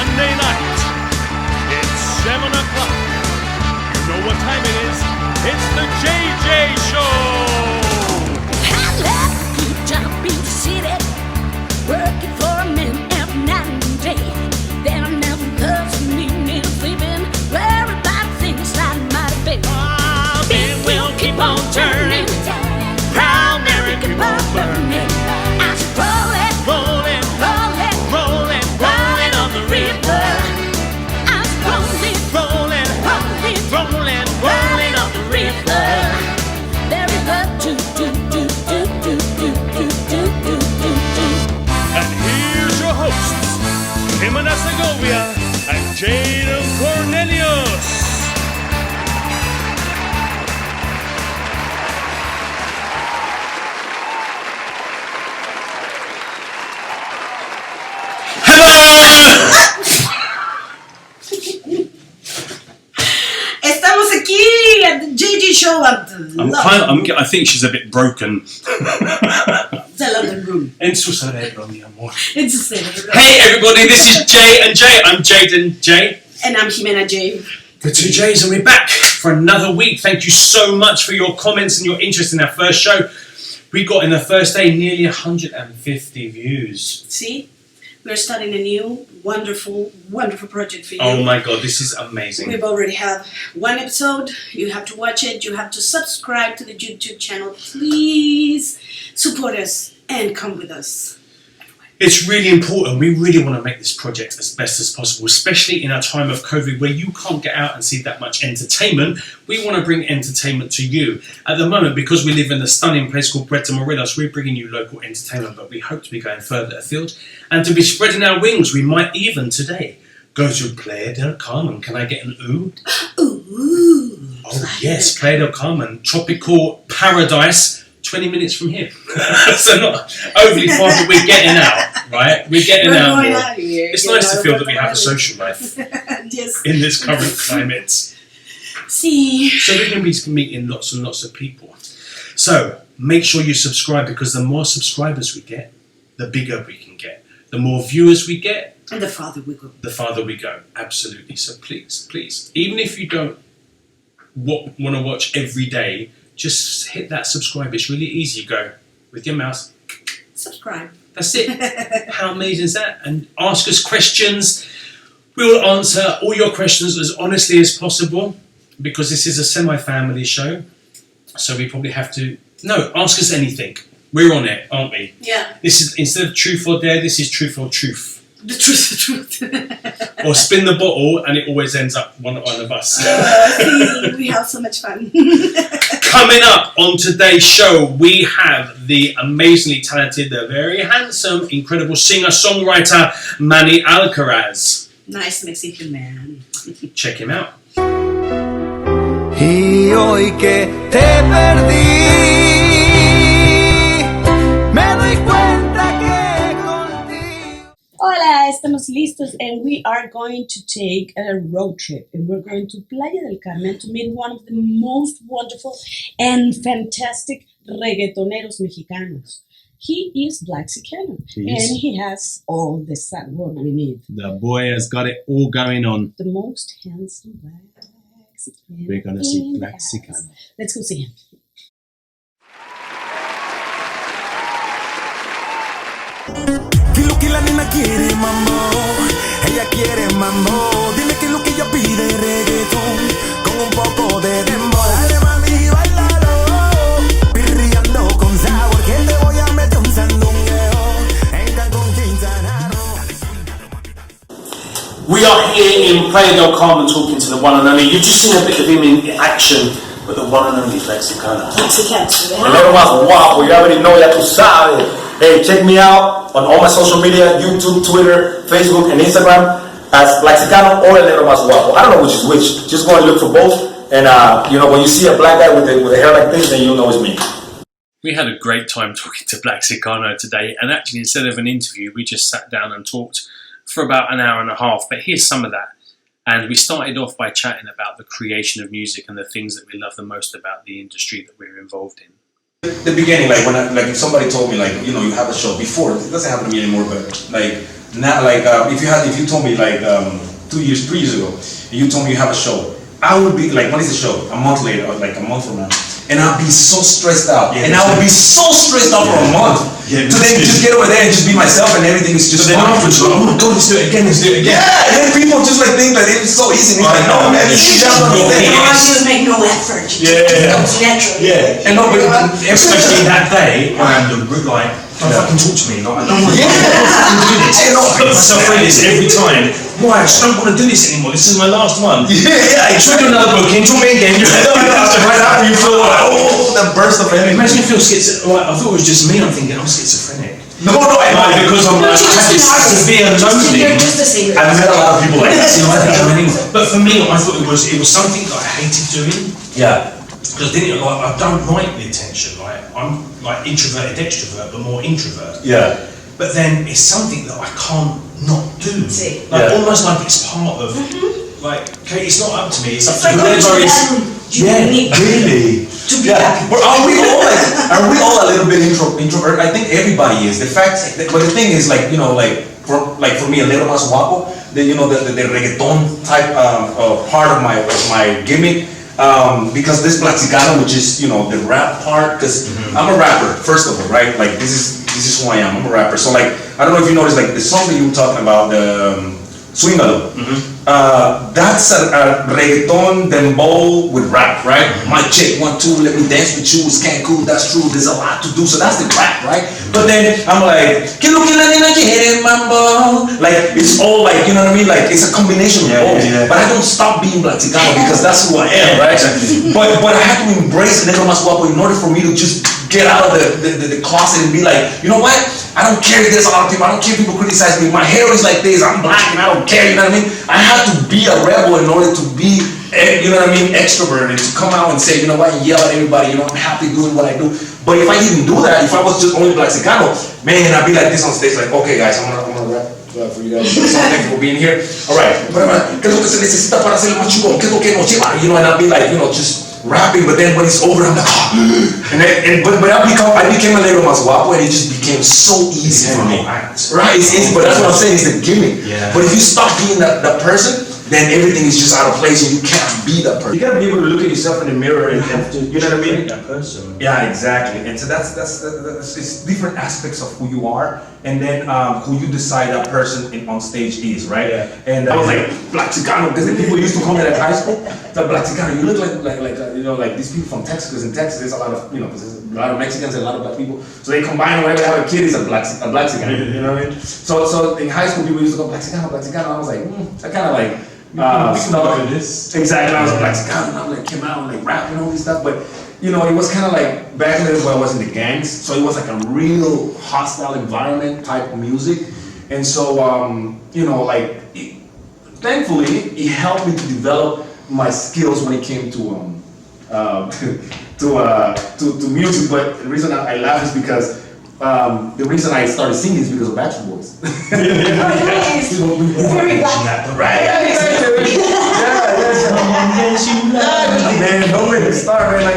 Monday night. It's 7 o'clock. You know what time it is. It's the JJ Show. I love you, Jumpy City, working for a man every night and day. Then I never loves me, sleeping, worried about things I might have been. It will keep on turning, proud Mary keep on burning. I was rolling, rolling, rolling, rolling, rolling on the river. I was rolling, rolling, rolling, rolling, rolling on the river. There is a do do do do do do do do do do. And here's your hosts, Jimena Segovia and Jaden Cornelious. Estamos aquí at the JJ Show at the I think she's a bit broken. the London room. En su cerebro, mi amor. It's the same. Hey everybody, this is Jay and Jay. I'm Jaden Jay. And I'm Jimena J. The two J's, and we're back for another week. Thank you so much for your comments and your interest in our first show. We got in the first day nearly 150 views. See? We're starting a new, wonderful, wonderful project for you. Oh my god, this is amazing. We've already have one episode. You have to watch it. You have to subscribe to the YouTube channel. Please support us and come with us. It's really important. We really want to make this project as best as possible, especially in our time of COVID where you can't get out and see that much entertainment. We want to bring entertainment to you. At the moment, because we live in a stunning place called Puerto Morelos, we're bringing you local entertainment, but we hope to be going further afield and to be spreading our wings. We might even today go to Playa del Carmen. Can I get an ooh? Ooh. Oh yes, Playa del Carmen, tropical paradise. 20 minutes from here. So not overly far, but we're getting out, right? We're getting out more. It's nice to feel that we have a social life Yes. in this current climate. See. So we're going to be meeting lots and lots of people. So make sure you subscribe, because the more subscribers we get, the bigger we can get. The more viewers we get, And the farther we go. the farther we go. Absolutely. So please, please, even if you don't want to watch every day, just hit that subscribe. It's really easy. You go with your mouse. Subscribe. That's it. How amazing is that? And ask us questions. We will answer all your questions as honestly as possible, because this is a semi-family show. So we probably have to... No, ask us anything. We're on it, aren't we? Yeah. This is, instead of truth or dare, this is truth or truth. The truth. Or spin the bottle and it always ends up one of us. See, we have so much fun. Coming up on today's show, we have the amazingly talented, the very handsome, incredible singer-songwriter, Manny Alcaraz. Nice Mexican man. Check him out. Y hoy que te perdí, me doy cuenta que contigo. Hola, estamos listos, and we are going to take a road trip, and we're going to Playa del Carmen to meet one of the most wonderful and fantastic reggaetoneros mexicanos. He is BlackxiCano, and he has all the sad word we need. The boy has got it all going on. The most handsome BlackxiCano. We're going to see BlackxiCano. Let's go see him. Dile que la nena quiere mambo, ella quiere mambo. Dile que lo que ella pide es reggaetón con un poco de dembow. Dale mami, bailalo, pirriando con sabor, que te voy a meter un sandungueo en Cancún, Quintana Roo. We are here in Playa del Carmen talking to the one and only. You've just seen a bit of him in action, but the one and only BlackxiCano. BlackxiCano. El negro más guapo, you already know, ya tú sabes. Hey, check me out on all my social media, YouTube, Twitter, Facebook, and Instagram as BlackxiCano or El Negro Más Guapo. I don't know which is which. Just go and look for both. And, you know, when you see a black guy with a hair like this, then you'll know it's me. We had a great time talking to BlackxiCano today, and actually instead of an interview, we just sat down and talked for about an hour and a half, but here's some of that. And we started off by chatting about the creation of music and the things that we love the most about the industry that we're involved in. The beginning, like when if somebody told me, like, you know, you have a show before, it doesn't happen to me anymore, but like Not like if you told me like 3 years ago, and you told me you have a show, I would be like, when is the show? A month later, or like a month from now. And I'll be so stressed out. And I will be so stressed out for a month. To then just get over there and just be myself and everything is just fine. Afterwards, like, oh my God, let's do it again. Yeah, and then people just like think that it's so easy. And it's like, no, man, it's just You make no effort. It comes naturally. Yeah. And no, but Especially that day, and the like, don't fucking talk to me. Like, I don't want to do this. I put myself through this every time. Why? I just don't want to do this anymore. This is my last one. yeah, Should we do another booking? Talk me again. right after you feel like, oh, that burst of energy. Imagine if you feel schizophrenic. I thought it was just me. I'm thinking I'm schizophrenic. No, Because I'm like, I had this severe loathing. You're just a singer. I've met a lot of people like that. But for me, I thought it was something that I hated doing. Yeah. Because I don't like the attention. Like I'm like introverted, extrovert, but more introvert. Yeah. But then it's something that I can't not do. See. Like almost like it's part of. Like, okay, it's not up to me. It's up to Like whoever is. you need Really? to be happy. But are we all a little bit introvert? I think everybody is. But the thing is, like, you know, like for me, a little más guapo, the reggaeton type part of my gimmick. Because this BlackxiCano, which is, you know, the rap part, because I'm a rapper, first of all, right? Like, this is who I am. I'm a rapper. So, like, I don't know if you noticed, like, the song that you were talking about, the Swingalo. That's a reggaeton dembow with rap, right? My chick 1 2, let me dance with you. It's Cancun, that's true. There's a lot to do, so that's the rap, right? But then I'm like, que lo que la nena quiere, mambo. Like, it's all like, you know what I mean? Like, it's a combination of both. But I don't stop being BlackxiCano because that's who I am, right? But I have to embrace Negro Más Guapo in order for me to just get out of the closet and be like, you know what? I don't care if there's a lot of people. I don't care if people criticize me. My hair is like this. I'm black and I don't care. You know what I mean? I have to be a rebel in order to be, you know what I mean, extroverted, to come out and say, you know what, yell at everybody. You know, I'm happy doing what I do. But if I didn't do that, if I was just only BlackxiCano, man, I'd be like this on stage, like, okay, guys, I'm gonna rap for you guys. So thank you for being here. All right. ¿Qué es lo que se necesita para hacer el más chingón? ¿Qué es lo que nos lleva? You know, and I'd be like, you know, just rapping, but then when it's over, I'm like, but I became a little más guapo, and it just became so easy for me. Right? It's easy, but that's what I'm saying, it's the gimmick. Yeah. But if you stop being that person, then everything is just out of place, and you can't be that person. You gotta be able to look at yourself in the mirror and you know what I mean? That person. Yeah, exactly. And so that's it's different aspects of who you are, and then who you decide that person on stage is, right? Yeah. And I was like BlackxiCano, because the people used to call me at high school. So BlackxiCano, you look like you know, like these people from Texas. Because in Texas there's a lot of, you know, there's a lot of Mexicans and a lot of black people. So they combine whenever they have a kid is a BlackxiCano. You know what I mean? So in high school people used to go BlackxiCano. I was like, I kind of like. This. Exactly, I was BlackxiCano, and I was like came out and like rapping all this stuff, but you know, it was kind of like back in the day when I was in the gangs, so it was like a real hostile environment type of music, and so you know, like thankfully it helped me to develop my skills when it came to to music. But the reason I laugh is because the reason I started singing is because of Backstreet Boys. Very black. Right. Man, don't make me start, man. Like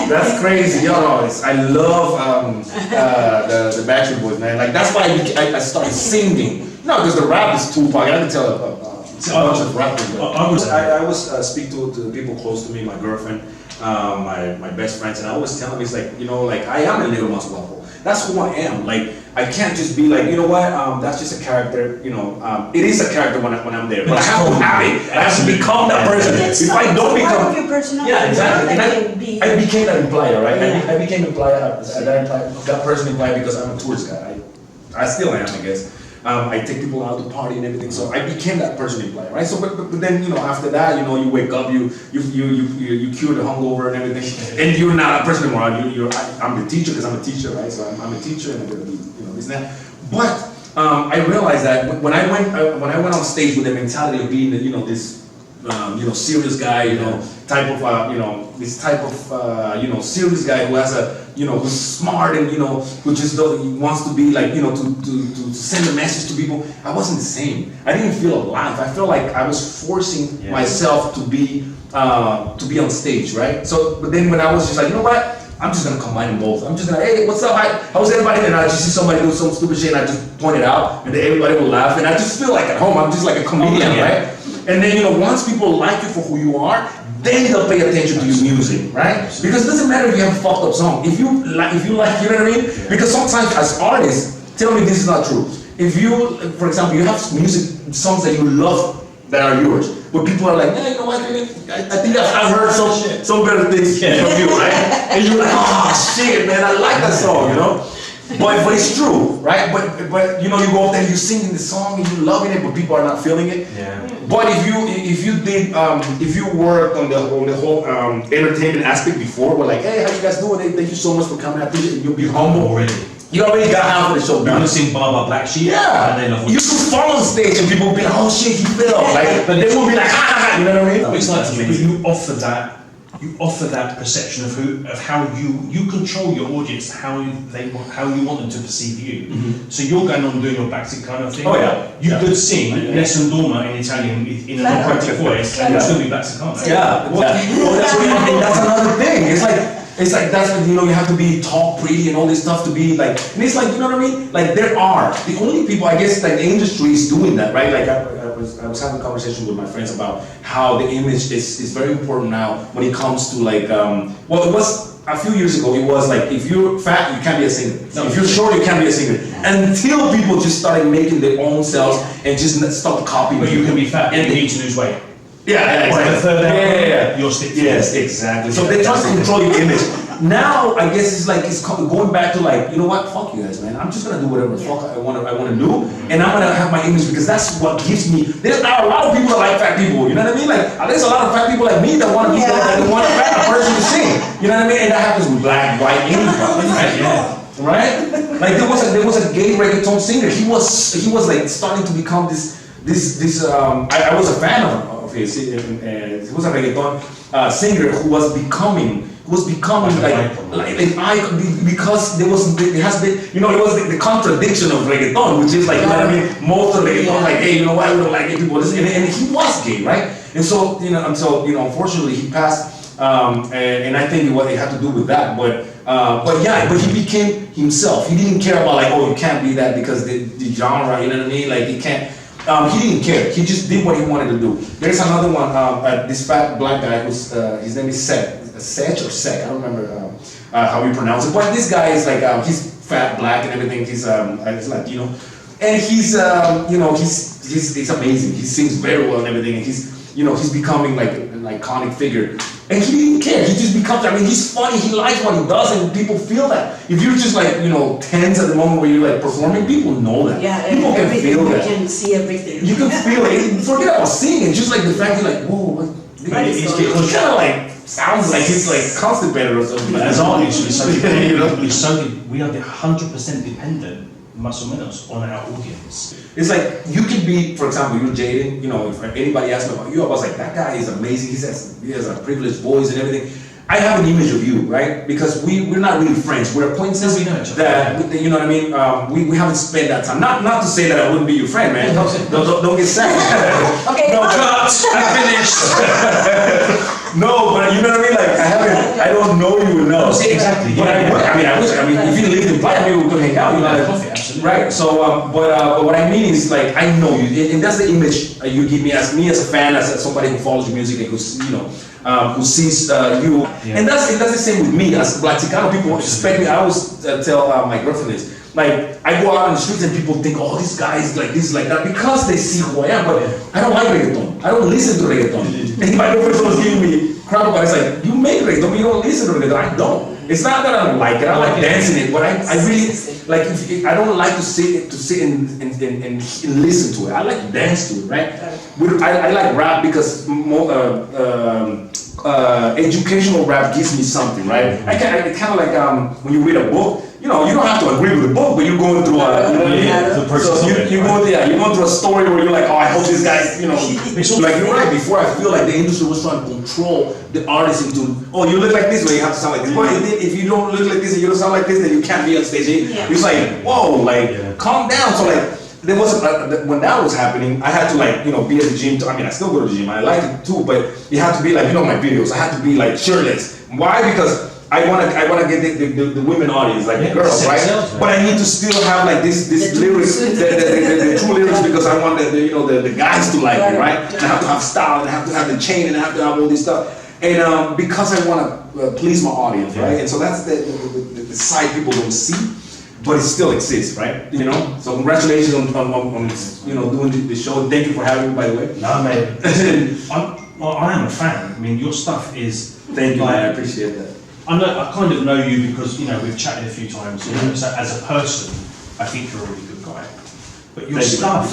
that's crazy. Yo, I love the Backstreet Boys, man. Like that's why I started singing. No, because the rap is Tupac. I can tell a bunch of rappers. I always speak to the people close to me, my girlfriend, my best friends, and I always tell them, it's like, you know, like I am a little más guapo. That's who I am. Like I can't just be like, you know what? That's just a character. You know, it is a character when I'm there, but I have to have it. I have to become that person. If I don't become, your personality, yeah, exactly. And I became that implier, right? Yeah. I became that person implier because I'm a tourist guy. I still am, I guess. I take people out to party and everything, so I became that person implier, right? So, but then, you know, after that, you know, you wake up, you cure the hungover and everything, and you're not a person anymore. I'm the teacher because I'm a teacher, right? So I'm a teacher and I'm gonna be, you know, this and that. But I realized that when I went on stage with the mentality of being, you know, this, you know, serious guy, you know, type of, you know, this type of, you know, serious guy who has a, you know, who's smart and, you know, who just wants to be like, you know, to send a message to people. I wasn't the same. I didn't feel alive. I felt like I was forcing myself to be on stage, right? So, but then when I was just like, you know what? I'm just gonna combine them both. I'm just gonna, hey, what's up? How's everybody? And I just see somebody do some stupid shit and I just point it out and then everybody will laugh and I just feel like at home. I'm just like a comedian, right? And then, you know, once people like you for who you are, then they'll pay attention to your music, right? Because it doesn't matter if you have a fucked up song. If you like, you know what I mean? Because sometimes as artists, tell me this is not true. If you, for example, you have music, songs that you love that are yours, but people are like, yeah, you know what, I think I've heard some better things from you, right? And you're like, oh shit, man, I like that song, you know? But it's true, right? But you know, you go up there, you're singing the song and you're loving it, but people are not feeling it. Yeah. But if you worked on the whole entertainment aspect before, we're like, hey, how you guys doing? Hey, thank you so much for coming. I appreciate it. You'll be humble already. You already got half of the show done. You sing Barber Black Sheep. Yeah. And then you could fall on stage and people will be like, oh shit, he fell. Like, but they won't be like, ha ha ha. You know what I mean? It's like you offer that perception of how you control your audience, how you want them to perceive you. So you're going on doing your BlackxiCano thing. Oh yeah. You could sing Nessun Dorma in Italian in an operatic voice, and you'll still be BlackxiCano. Yeah. Well, that's another thing. It's like that's when, you know, you have to be talk pretty and all this stuff to be like, and it's like, you know what I mean? Like there are the only people, I guess, like the industry is doing that, right? Like I was having a conversation with my friends about how the image is very important now when it comes to like, well, it was a few years ago, it was like, if you're fat, you can't be a singer. If you're short, you can't be a singer. Until people just started making their own selves and just stop copying. But you can be fat and you need to lose weight. Yeah, exactly. Yeah. You're stick. Yes, exactly. So they're trying to control your image. Now, I guess it's like it's going back to like, you know what? Fuck you guys, man. I'm just gonna do whatever the fuck I want to do, and I'm gonna have my image because that's what gives me. There's not a lot of people that like fat people. You know what I mean? Like there's a lot of fat people like me that want to be that want a fat person to sing. You know what I mean? And that happens with black, white, anybody. Right? Like there was a gay reggaeton singer. He was like starting to become this. I was a fan of his. He was a reggaeton singer who was becoming like an icon because there has been, you know, it was the contradiction of reggaeton, which is like, you know what I mean, most of reggaeton like, hey, you know what, we don't like gay people, and he was gay, right? And so unfortunately he passed, and I think what it had to do with that, but he became himself. He didn't care about like, oh, you can't be that because the genre, you know what I mean, like he can't. He didn't care. He just did what he wanted to do. There's another one. This fat black guy who's his name is Sech or Sek. I don't remember how you pronounce it. But this guy is like he's fat, black, and everything. He's Latino, and he's amazing. He sings very well and everything. And he's becoming like an iconic figure. And he didn't care. He just becomes. I mean, he's funny. He likes what he does, and people feel that. If you're just like tense at the moment where you're like performing, people know that. Yeah, people can feel that. You can see everything. You can feel it. Forget about singing. Just like the fact you're like, whoa, he kind of like sounds like he's like constipated or something. As artists, we are 100% dependent, más o menos, on our audience. It's like you can be, for example, you're Jaden. If anybody asks me about you, I was like, that guy is amazing. He has a privileged voice and everything. I have an image of you, right? Because we're not really friends. We're acquaintances. We know each other. That you know what I mean. We haven't spent that time. Not to say that I wouldn't be your friend, man. Don't get sad. Okay. No, I finished. No, but you know what I mean. Like I don't know you enough. Exactly. But I mean, if you lived in Playa, maybe we could hang out. You know, coffee, absolutely. Right. So, but what I mean is like I know you, and that's the image you give me as a fan, as somebody who follows your music and who's who sees you. Yeah. And that's the same with me as BlackxiCano. People expect me. I always tell my girlfriend this. Like I go out on the streets and people think, oh, this guy is like this, like that, because they see who I am. But I don't like reggaeton. I don't listen to reggaeton. And my girlfriend was giving me crap about it. It's like, you make reggaeton, but you don't listen to reggaeton. I don't. It's not that I don't like it. I like dancing it, but I really like. I don't like to sit and listen to it. I like to dance to it, right? I like rap because educational rap gives me something, right? I kind of like when you read a book. You don't have to agree with the book, but you're going through you're going through a story where you're like, oh, I hope this guy's, like you're right. Before, I feel like the industry was trying to control the artist into, oh, you look like this, but you have to sound like this. But if you don't look like this and you don't sound like this, then you can't be on stage. It's like, whoa, like calm down. So like there was when that was happening, I had to like be at the gym. I still go to the gym. I like it too, but you have to be like my videos. I had to be like shirtless. Why? Because I wanna get the women audience, like the girls, right? But I need to still have like this lyrics, the true lyrics, because I want the guys to like it, right? And I have to have style, and I have to have the chain, and I have to have all this stuff. And because I want to please my audience, right? And so that's the side people don't see, but it still exists, right? You know. So congratulations on doing the show. Thank you for having me, by the way. No, man. I am a fan. I mean, your stuff is. Thank you, man. I appreciate that. I kind of know you because we've chatted a few times. So as a person, I think you're a really good guy. But your stuff,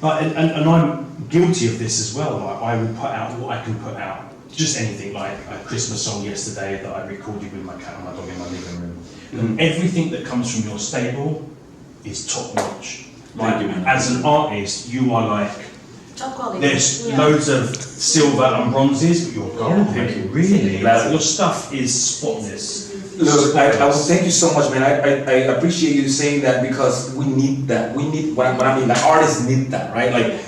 and I'm guilty of this as well. Like, I will put out what I can put out. Just anything, like a Christmas song yesterday that I recorded with my cat and my dog in my living room. And everything that comes from your stable is top notch. Like, as an artist, you are like, Top quality. there's loads of silver and bronzes, but you're gold, really. Like, your stuff is spotless. Look, I will thank you so much, man. I appreciate you saying that, because we need that. We need what I mean. The artists need that, right? Like,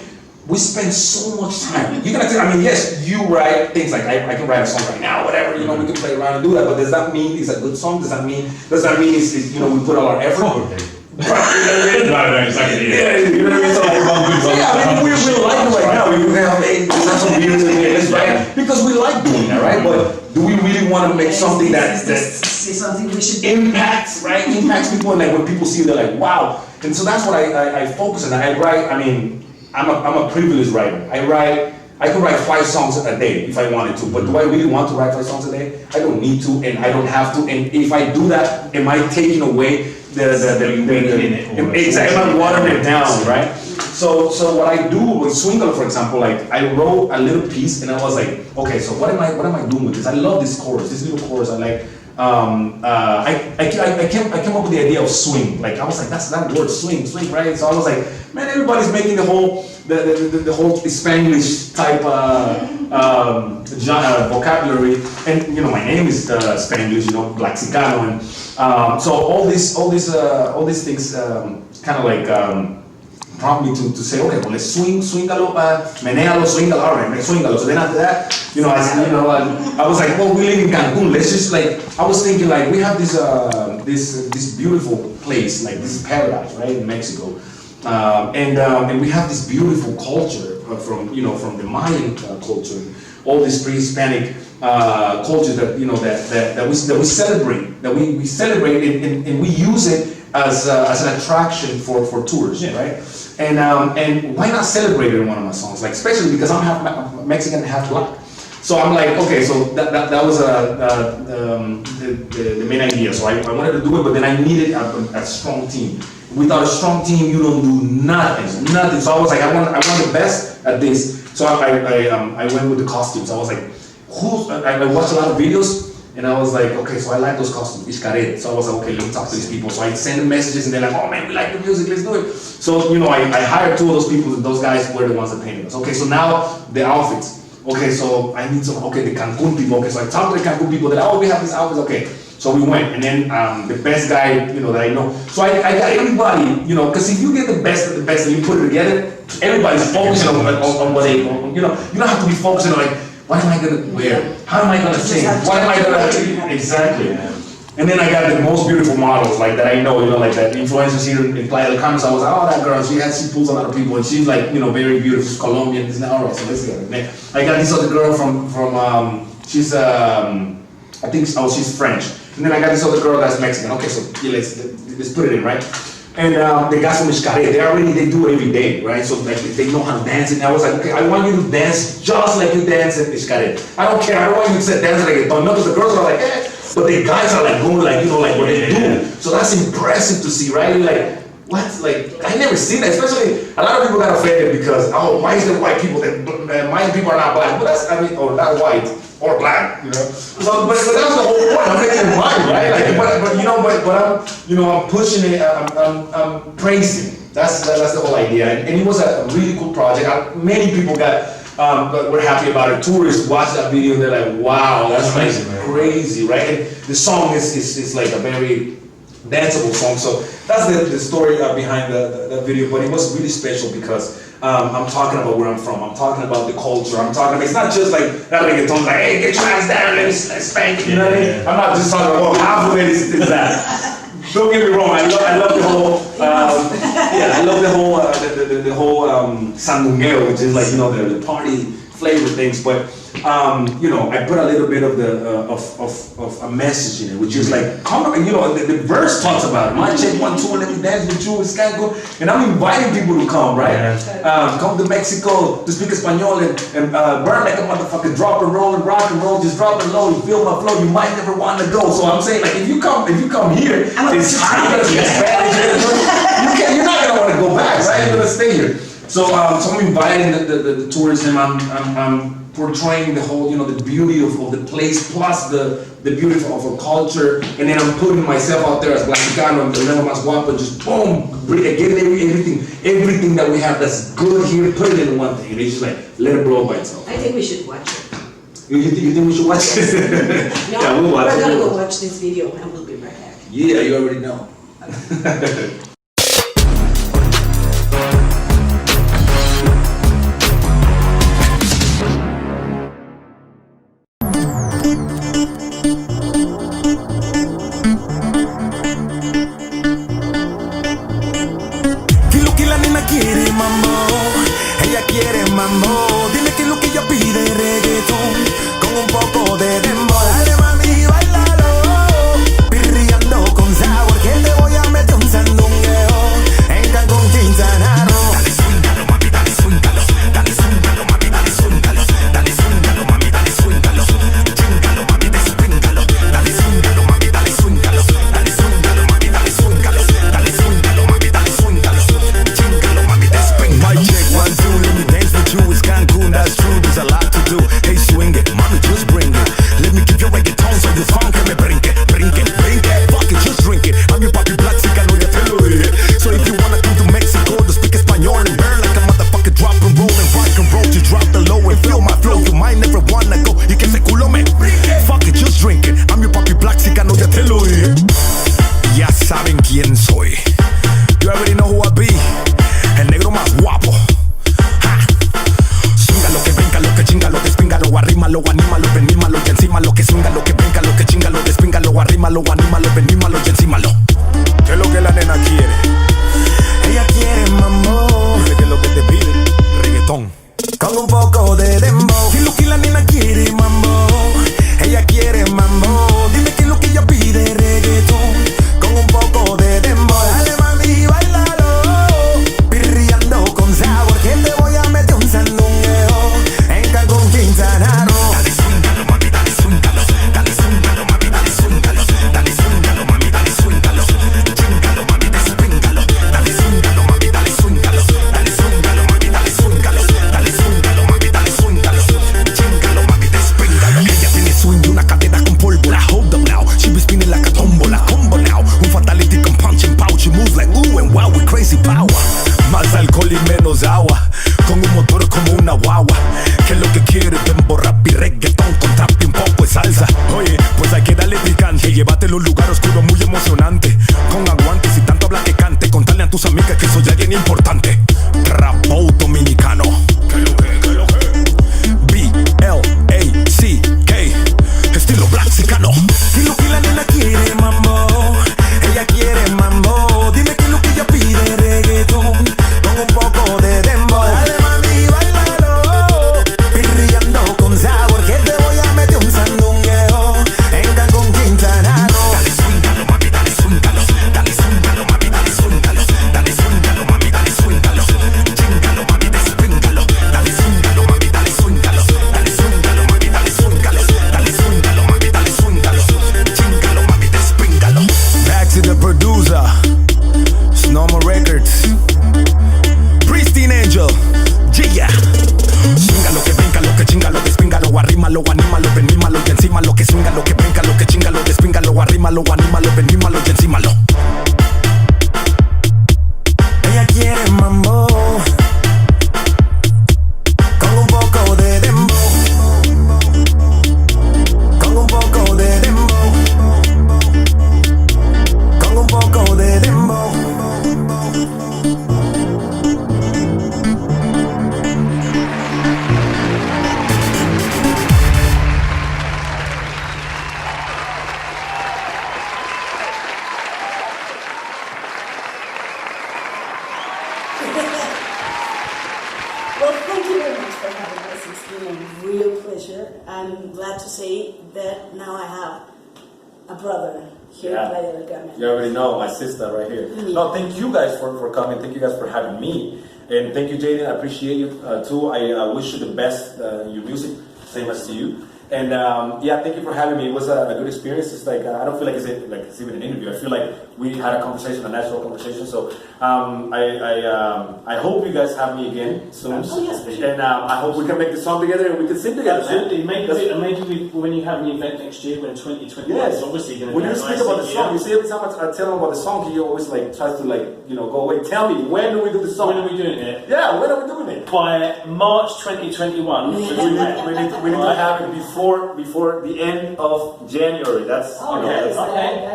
we spend so much time. You're gonna tell, I mean, yes, you write things like I can write a song right now, whatever. We can play around and do that. But does that mean it's a good song? Does that mean it's we put all our effort? Probably. No, exactly. Yeah, you know what I mean? So, I mean, we like it right now. We have some videos in this, right? Because we like doing that, right? But do we really want to make something that something we should impacts, right? Impacts people, and like when people see it, they're like, wow. And so that's what I focus on. I write. I mean, I'm a privileged writer. I could write 5 songs a day if I wanted to, but do I really want to write 5 songs a day? I don't need to, and I don't have to. And if I do that, am I taking away exactly, am I watering it down, right? So what I do with Swingle, for example, like I wrote a little piece, and I was like, okay, so what am I doing with this? I love this chorus, this little chorus. I like. I came up with the idea of swing. Like I was like, that's that word, swing, right? So I was like, man, everybody's making the whole Spanglish type vocabulary, and my name is Spanglish, BlackxiCano, and so all these things kind of like prompt me to say, okay, well, let's swingalo, menealo, swingalo, all right, swingalo. So then after that, I was like, well, we live in Cancun. Let's just I was thinking like we have this beautiful place, like this is paradise, right, in Mexico, and we have this beautiful culture from the Mayan culture, all this pre-Hispanic culture that we celebrate, and we use it as an attraction for tourists, right? And why not celebrate it in one of my songs? Like, especially because I'm half Mexican and half black. So I'm like, okay, so that was the main idea. So I wanted to do it, but then I needed a strong team. Without a strong team, you don't do nothing. So I was like, I want the best at this. So I went with the costumes. I was like, I watched a lot of videos. And I was like, okay, so I like those costumes, Iscaret. So I was like, okay, let me talk to these people. So I send them messages, and they're like, oh man, we like the music, let's do it. So, I hired 2 of those people, those guys were the ones that painted us. Okay, so now the outfits. Okay, so I need some, the Cancun people. Okay, so I talked to the Cancun people, that, we have these outfits, okay. So we went, and then the best guy, that I know. So I got everybody, because if you get the best of the best and you put it together, everybody's focusing on what they, you don't have to be focusing on like, what am I gonna wear? How am I gonna sing? What am I gonna exactly? And then I got the most beautiful models like that I know, like that influencers here in Playa del Carmen. So I was like, oh, that girl, she pulls a lot of people, and she's like, very beautiful. She's Colombian. It's now, all right, so let's get her. Then I got this other girl from she's I think she's French. And then I got this other girl that's Mexican. Okay, so let's put it in, right? And the guys from Iscaret, they do it every day, right? So like they know how to dance. And I was like, okay, I want you to dance just like you dance at Iscaret. I don't care. I don't want you to dance like reggaeton. No, because the girls are like, but the guys are like going like, like what they do. So that's impressive to see, right? You're like, what? Like I never seen that. Especially a lot of people got offended because why is the white people Mayan people are not black? But or not white. Or black, So, but that was the whole point. I'm making it mine, right? Like, but I'm pushing it. I'm praising. That's the whole idea. And it was a really cool project. Many people were happy about it. Tourists watched that video and they're like, wow, that's amazing, crazy, right? And the song is like a very danceable song. So that's the story behind the video. But it was really special because I'm talking about where I'm from. I'm talking about the culture. I'm talking about, it's not just like that reggaeton, like, hey, get your ass down, let's spank it, you know what I mean? I'm not just talking about, half of it is that. Don't get me wrong, I love the whole, I love the whole sandungueo, which is like, you know, the party flavor things, but you know, I put a little bit of a message in it, which is like, come, you know, the verse talks about it. My check 1, 2, let me dance with you, it's kind of good. And I'm inviting people to come, right? Come to Mexico to speak Espanol and burn like a motherfucker, drop and roll and rock and roll, just drop it low, you feel my flow, you might never want to go. So I'm saying, like, if you come here, it's hot, you're gonna speak Spanish, you're not gonna want to go back, right? You're gonna stay here. So I'm inviting the tourism. I'm portraying the whole, you know, the beauty of the place, plus the beauty of our culture, and then I'm putting myself out there as BlackxiCano and the Nemo Mas Guapo, just boom, getting everything that we have that's good here, put it in one thing. It's just like, let it blow by itself. I think we should watch it. You think we should watch it? No, yeah, we'll watch it. We're gonna go watch this video and we'll be right back. Yeah, you already know. Quiere mambo, ella quiere mambo. Dile que lo que ella pide es reggaetón con un poco de dembow. Dale mami, bailalo, pirriando con sabor. Que te voy a meter un sandungueo en Cancún, Quintana Roo. Dale swingalo mami, dale swingalo, dale swingalo mami, dale swingalo, dale swingalo mami, dale swingalo, chingalo mami, despingalo, dale swingalo mami, dale swingalo, dale swingalo mami, dale swingalo, dale swingalo mami, dale swingalo. My check 1, 2, let me dance with you. It's Cancun, that's true. There's a lot to do. Hey, swing it, mommy, Well, thank you very much for having us. It's been a real pleasure. I'm glad to say that now I have a brother here in Playa del Carmen. You already know, my sister right here. No, thank you guys for coming. Thank you guys for having me. And thank you, Jaden. I appreciate you too. I wish you the best in your music, same as to you. And thank you for having me. It was a good experience. It's like I don't feel like it's even an interview. I feel like we had a conversation, a natural conversation. So I hope you guys have me again soon. Oh, yes, for sure. And I hope we can make the song together and we can sing together. Absolutely. Maybe when you have an event next year, when 2021 is obviously going to when be you speak about the song, you see every time I tell him about the song, he always like tries to go away. Tell me, when do we do the song? When are we doing it? Yeah, when are we doing it? By March 2021. we need to have it before the end of January. That's Okay.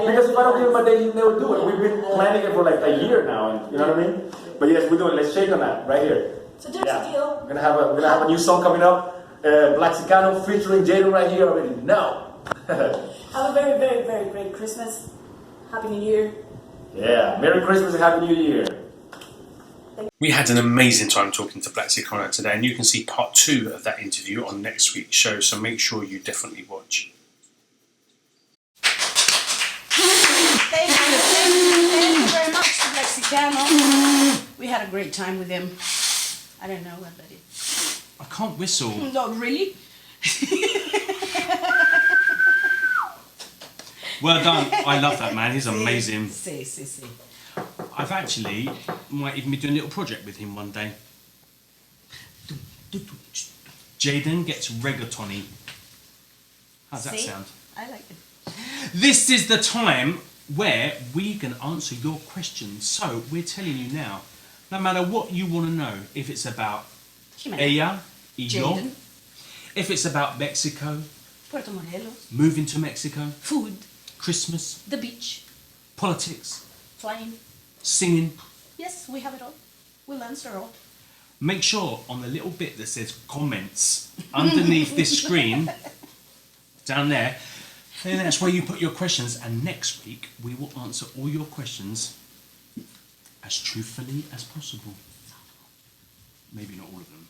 because if I don't give him a date, he'll never do it. We've been planning it for like a year now, and you know what I mean. But yes, we're doing it. Let's shake on that right here. So there's a deal. We're gonna have a new song coming up. BlackxiCano featuring Jaden right here already. Now. Have a very, very, very great Christmas. Happy New Year. Yeah. Merry Christmas and Happy New Year. We had an amazing time talking to BlackxiCano today, and you can see part 2 of that interview on next week's show, so make sure you definitely watch. Thank you very much to BlackxiCano. We had a great time with him. I don't know what that is. I can't whistle. No, really? Well done. I love that man. He's amazing. Sí. I've actually might even be doing a little project with him one day. Jaden gets reggaeton-y. How's that sound? I like it. This is the time where we can answer your questions. So we're telling you now, no matter what you want to know, if it's about Jimena, ella, y yo, Jaden, if it's about Mexico, Puerto Morelos, moving to Mexico, food, Christmas, the beach, politics, flying. singing, Yes, we have it all. We'll answer all. make sure on the little bit that says comments underneath this screen, down there, then that's where you put your questions, and next week we will answer all your questions as truthfully as possible. Maybe not all of them.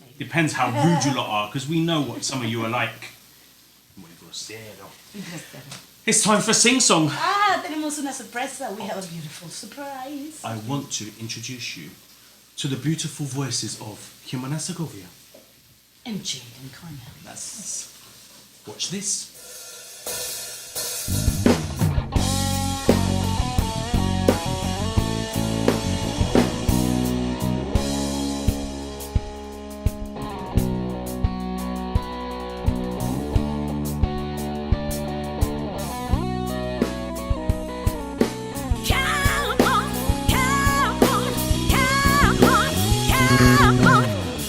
Maybe. Depends how rude you lot are, because we know what some of you are like. Muy grosero. It's time for Sing Song. Tenemos una sorpresa. We have a beautiful surprise. I want to introduce you to the beautiful voices of Jimena Segovia. And Jaden Cornelious. Watch this.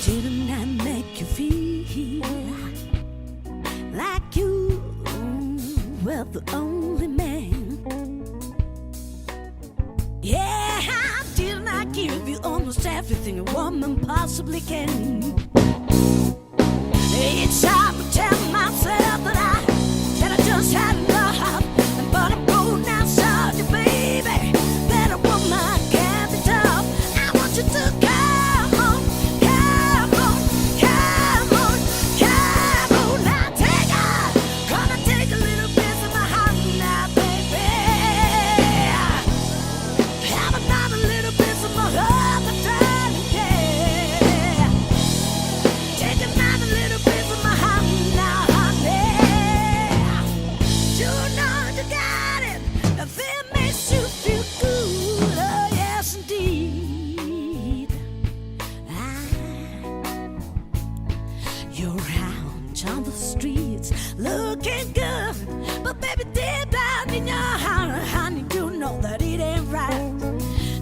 Didn't I make you feel like you were the only man? Yeah, didn't I give you almost everything a woman possibly can? Each time I tell myself that I just had enough, but I'm going outside you, baby. That a woman can be tough. I want you to come on, come on, come on, come on. Now come and take a little piece of my heart now, baby. Have another little piece of my heart, darling, yeah. Take another little piece of my heart now, honey. You know you got it. If it makes you feel good, oh yes indeed. You're out on the streets looking good, but baby deep down in your heart, honey, you know that it ain't right.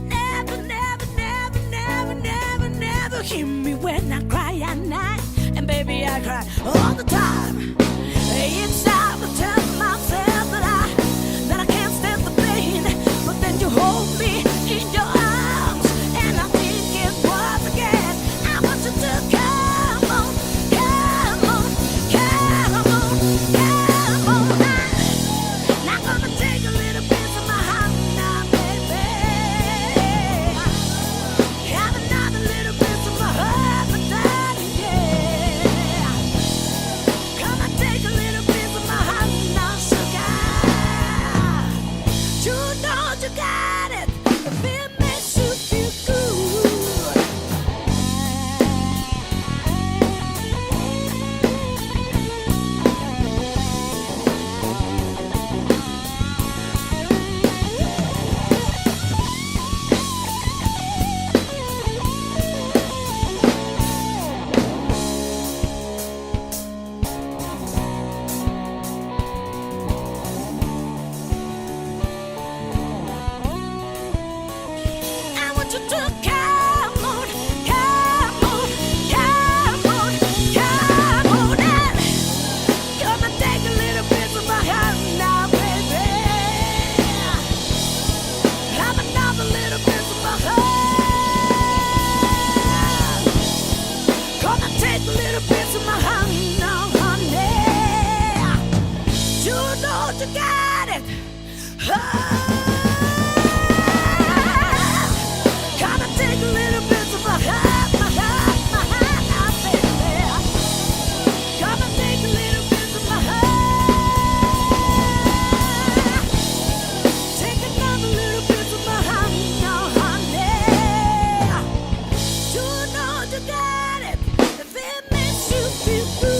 Never, never, never, never, never, never hear me when I cry at night. And baby, I cry all the time. It's time to tell myself that I can't stand the pain, but then you hold me in your arms, and I think it was again. I want you to come on, come on, come on, come on. Now gonna take a little piece of my heart now, baby. Have another little piece of my heart. bits of my honey now, honey. You know you got it. Come and take a little bit of my heart, my heart, my heart now, baby. Come and take a little bit of my heart. Take another little bit of my honey now, honey. You know you got it. If it makes you feel good.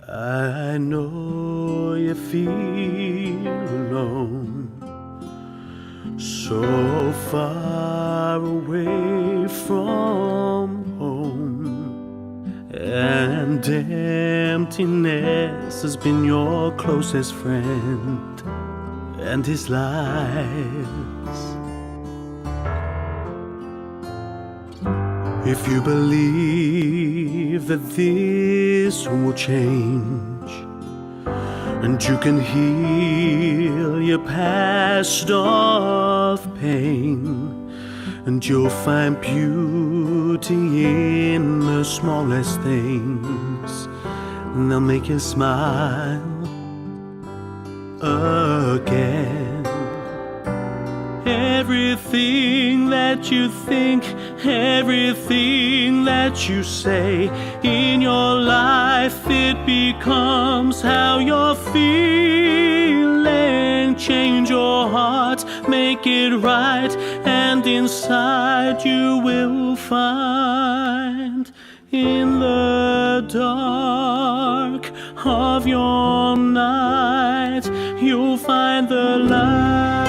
I know you feel alone, so far away from home, and emptiness has been your closest friend and his lies. If you believe that this will change, and you can heal your past of pain, and you'll find beauty in the smallest things, and they'll make you smile again. Everything that you think, everything that you say in your life, it becomes how you're feeling. Change your heart, make it right, and inside you will find, in the dark of your night, you'll find the light.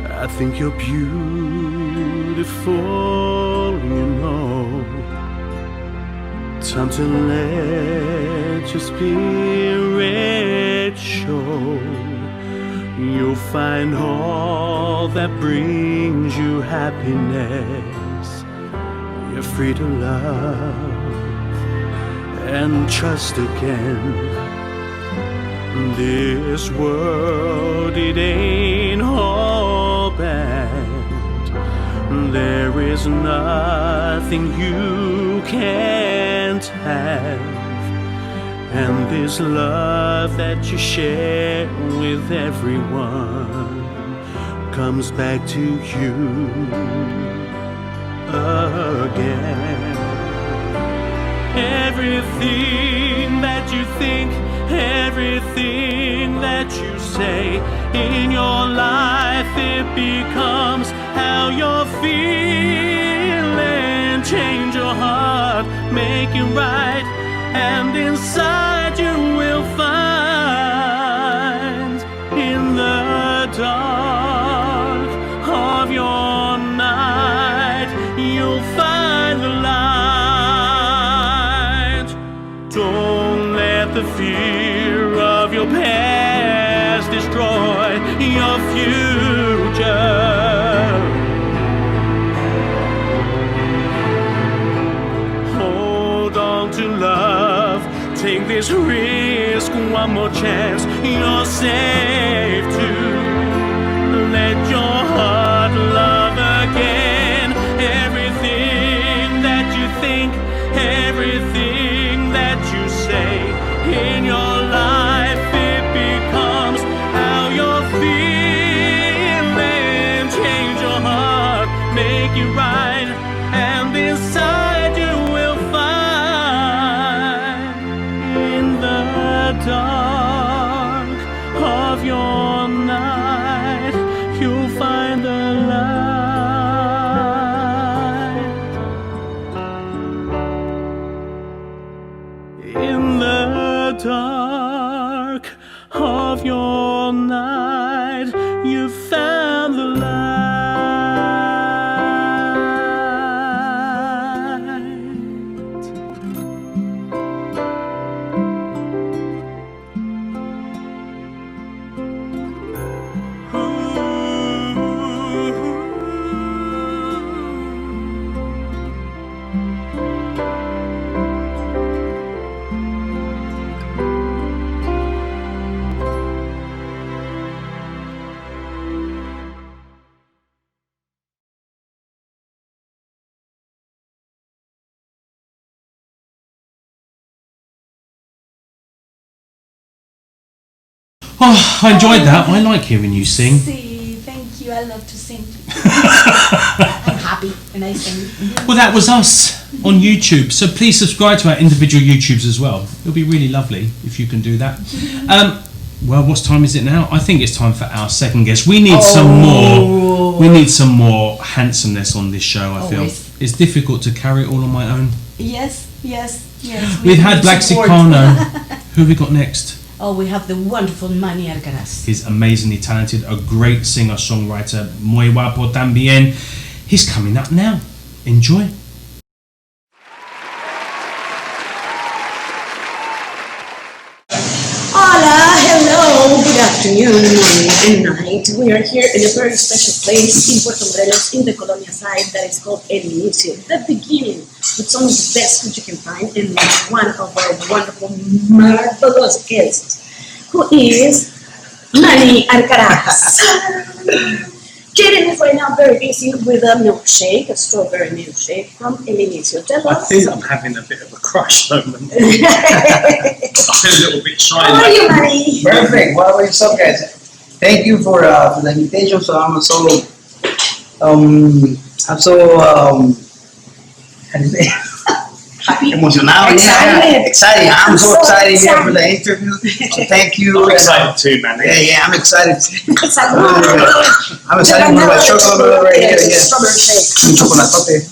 I think you're beautiful, you know. Time to let your spirit show. You'll find all that brings you happiness. You're free to love and trust again. This world, it ain't all bad. There is nothing you can't have. And this love that you share with everyone comes back to you again. Everything that you think, everything that you say in your life, it becomes how you're feeling. Change your heart, make it right, and inside you will find, in the dark of your night, you'll find the light. Don't let the fear of your past destroy your future. Hold on to love, take this risk one more chance. You're safe to let your heart love again. Everything that you think, everything that you say dark of your night, you found the light. Oh, I enjoyed that. I like hearing you sing. See, thank you. I love to sing. I'm happy when I sing. Well, that was us on YouTube. So please subscribe to our individual YouTubes as well. It'll be really lovely if you can do that. Well, what time is it now? I think it's time for our second guest. We need some more. We need some more handsomeness on this show. I feel it's difficult to carry it all on my own. Yes. We've had BlackxiCano. Who have we got next? Oh, we have the wonderful Manny Alcaraz. He's amazingly talented, a great singer-songwriter, muy guapo también. He's coming up now. Enjoy. Hola, hello, good afternoon, morning, and night. We are here in a very special place in Puerto Morelos, in the Colonia side, that is called El Inicio, the beginning, with some of the best food you can find, and one of our wonderful, marvelous guests, who is Manny Alcaraz. Jaden is right now very busy with a milkshake, a strawberry milkshake from El Inicio. Tell us. I think I'm having a bit of a crush moment. I'm a little bit shy. How are you, Manny? Perfect. What about yourself, guys? Thank you for the invitation. So I'm so how do you say? Happy? Emocionado. Excited. Yeah. Excited. I'm so excited here for the interview. So thank you. I'm excited too, man. Yeah, I'm excited. Salud. I'm excited for my chocolate right here. Yes. Strawberry shake. Chocolate.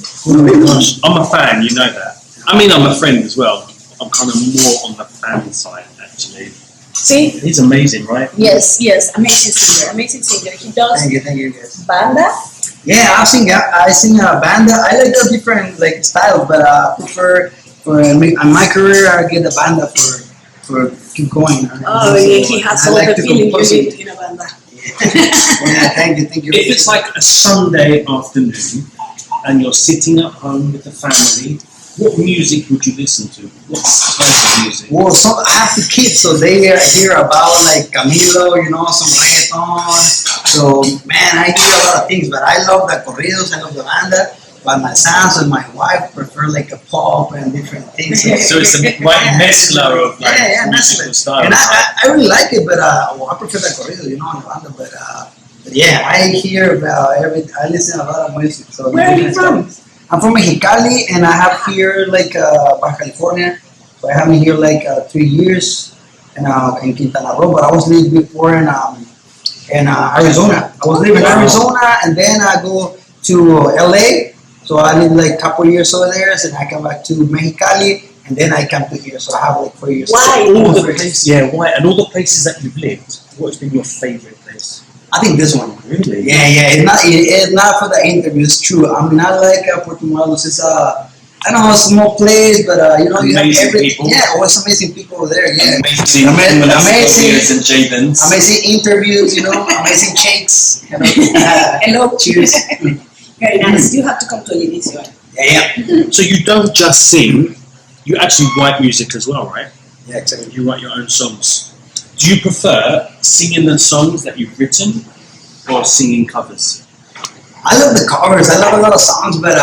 I'm a fan, you know that. I mean, I'm a friend as well. I'm kind of more on the fan side, actually. See? He's amazing, right? Yes, amazing singer. He does Thank you, guys. banda. Yeah, I sing a banda. I like the different styles, but I prefer for my career I get the banda for keep going. Oh, yeah, he has all the feeling you need in a banda. Yeah, thank you. If it's like a Sunday afternoon and you're sitting at home with the family, what music would you listen to? What type of music? Well, so I have 2 kids, so they hear about like Camilo, some reggaeton. So man, I hear a lot of things, but I love the corridos, I love the banda. But my sons and my wife prefer like a pop and different things. So it's a white mezcla of like musical styles. And I really like it, but I prefer the corrido, and the banda. But yeah, I hear about I listen to a lot of music. So Where are you from? I'm from Mexicali, and I have here Baja California. So I have been here 3 years, and in Quintana Roo. But I was living before in Arizona. I was living in Arizona, and then I go to LA. So I lived a couple years over there, and I come back to Mexicali, and then I come to here. So I have 4 years. Why? All the places, and all the places that you've lived, what's been your favorite place? I think this one. Really? Yeah. It's not for the interview. It's true. I mean, I like Puerto Morelos. It's a small place, but you have everything. People. Yeah, always amazing people over there. Yeah, Amazing amazing and Jadens. amazing interviews. Amazing cakes. Hello. Cheers. Very nice. You have to come to El Inicio. Yeah. So you don't just sing, you actually write music as well, right? Yeah, exactly. You write your own songs. Do you prefer singing the songs that you've written or singing covers? I love the covers. I love a lot of songs, but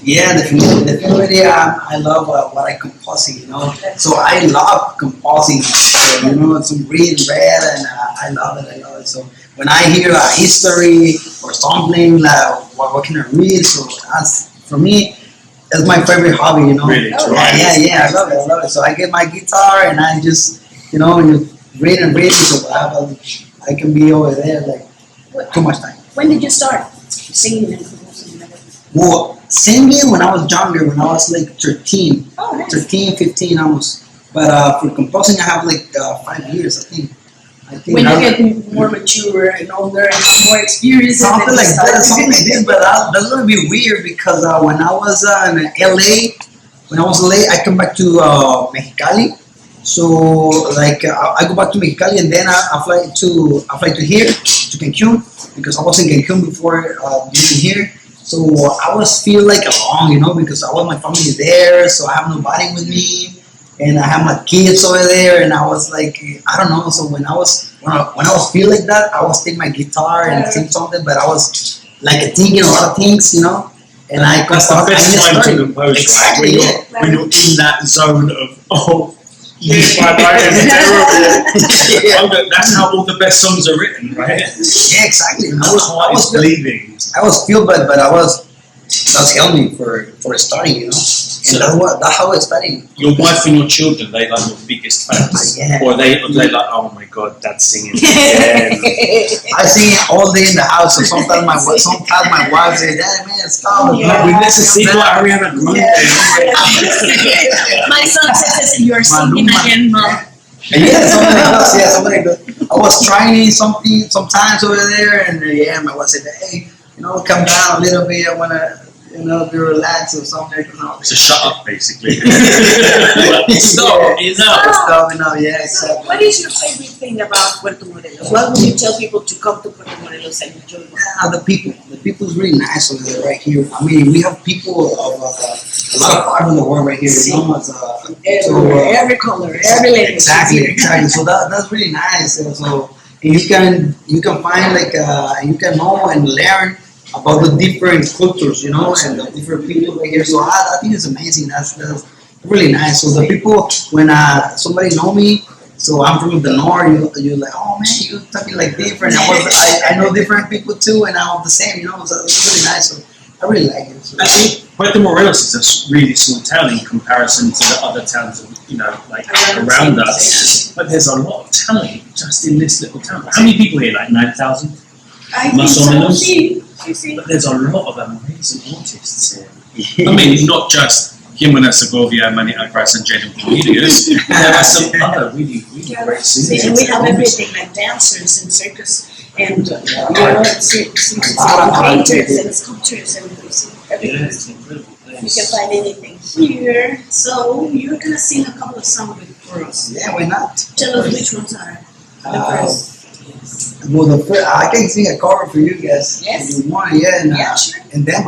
yeah, definitely. I love what I composing. So I love composing. So, some read, and I love it. So when I hear a history or something, what can I read? So that's for me. That's my favorite hobby. Really? Yeah. I love it. So I get my guitar and I just read and read. So I can be over there too much time. When did you start singing and composing? Well, singing when I was younger, when I was 13. Oh, nice. 13, 15 almost. But for composing, I have like 5 years, I think. When you get more mature and older and more experienced, something like that, something like this. But that's gonna be weird because when I was in LA, I come back to Mexicali. So like I go back to Mexicali and then I fly to here to Cancun because I was in Cancun before living here. So I was feel like alone, because all my family is there, so I have nobody with me. And I have my kids over there, and I was like, I don't know. So when I was feel like that, I was take my guitar and sing something, but I was like thinking a lot of things, And that's the best time to compose, exactly, right? When you're in that zone of that's how all the best songs are written, right? Yeah, exactly. I was believing. I was feel bad, but that's helped me for starting, And that's how I started. Your wife and your children, they like your biggest fans, or they like, oh my god, Dad's singing again. I sing it all day in the house, so sometimes my wife says, "Dad, man, stop." We miss a single Ariana Grande. My son says, "You're singing again, Mom." Yeah, something like that. I was trying something sometimes over there, and my wife said, "Hey, come down a little bit. I wanna." Be relaxed or something. So shut up, basically. Stop. Stop. Yeah, exactly. So what is your favorite thing about Puerto Morelos? What would you tell people to come to Puerto Morelos and enjoy? The people. The people is really nice over there, right here. I mean, we have people of a lot of part of the world right here. Every color, every language. Exactly. So that's really nice. And so you can find you can know and learn about the different cultures, and the different people right here. So I think it's amazing. That's really nice. So the people, when somebody know me, so I'm from the north, you're like, oh man, you're talking like different. I know different people too, and I'm the same, So it's really nice. So I really like it. So I think Puerto Morelos is a really small town in comparison to the other towns, around us. But there's a lot of talent just in this little town. How many people here? Like 9,000? But there's a lot of amazing artists here. I mean, not just Jimena Segovia, Manny, Alcaraz, and Jaden Cornelious. There are some other really great singers. And we have everything like dancers and circus and painters and sculptures and everything. Yeah, it's incredible. You can find anything here. So you're gonna sing a couple of songs for us. Yeah, why not? Tell us which ones are the first. Well, I can sing a cover for you guys. Yes. If you want, Sure. And then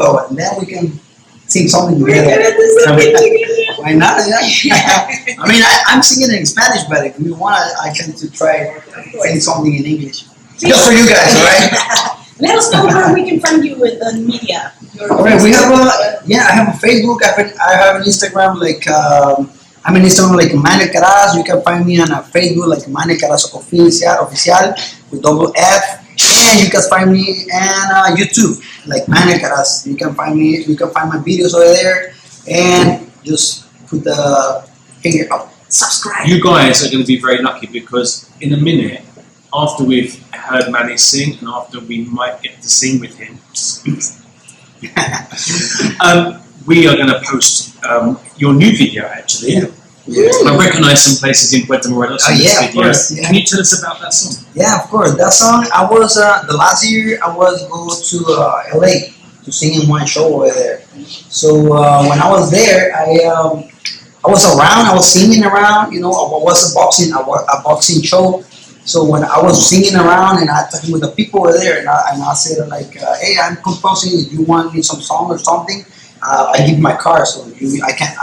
we can sing something We're together. gonna do something together. Why not? Yeah. I mean, I'm singing in Spanish, but if you want, I can try sing something in English. Just for you guys, all right? Let us know where we can find you with the media. All right, we have I have a Facebook. I have an Instagram I'm in Instagram like Manny Alcaraz. You can find me on Facebook like Manny Alcaraz Oficial with double F. And you can find me on YouTube like Manny Alcaraz. You can find my videos over there and just put the finger up. Subscribe. You guys are going to be very lucky because in a minute, after we've heard Manny sing and after we might get to sing with him, we are going to post your new video actually. Yeah. I recognise some places in Puerto Morelos in this video. Of course, yeah. Can you tell us about that song? Yeah, of course. That song, I was the last year I was go to LA to sing in one show over there. So when I was there, I was around. I was singing around. I was a boxing show. So when I was singing around and I talking with the people over there, and I said hey, I'm composing. If you want me some song or something, I give my car. So I can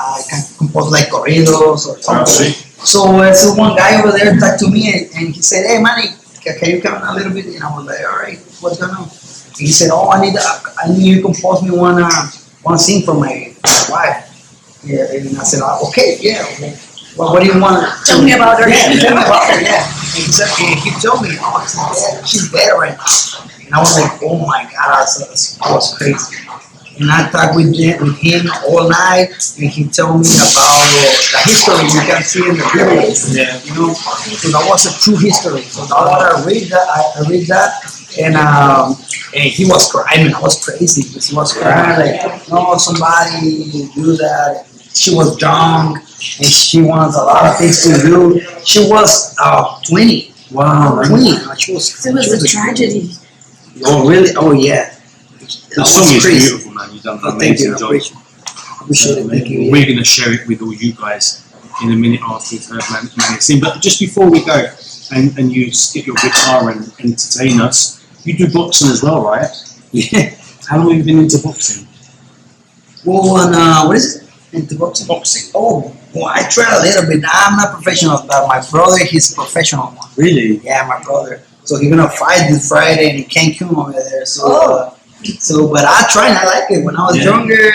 compose like corridos or something. So one guy over there talked to me and he said, hey Manny, can you come a little bit? And I was like, all right, what's going on? And he said, oh, I need you to compose me one scene for my wife. Yeah, and I said, okay, yeah. Well, what do you want? Tell me about her. Yeah, tell me about her. Yeah. And he told me, oh, she's dead right now. And I was like, oh my God, that was crazy. And I talked with him all night, and he told me about the history you can see in the videos. Yeah. So that was a true history. So I read that, and he was crying. I was crazy because he was crying like, no, somebody do that. she was young and she wants a lot of things to do. She was 20. Wow. 20. She was. It was a tragedy. Oh really? Oh yeah. The song is beautiful, man. You've done an Thank you. amazing job. Appreciate it. Thank you. We're going to share it with all you guys in a minute after you've heard Manny sing. But just before we go and you get your guitar and entertain us, you do boxing as well, right? Yeah. How long have you been into boxing? Well, what is it? Into boxing? Boxing. Oh, well, I tried a little bit. I'm not professional, but my brother, he's professional one. Really? Yeah, my brother. So he's gonna fight this Friday in Cancun over there. So, but I try and I like it. When I was younger,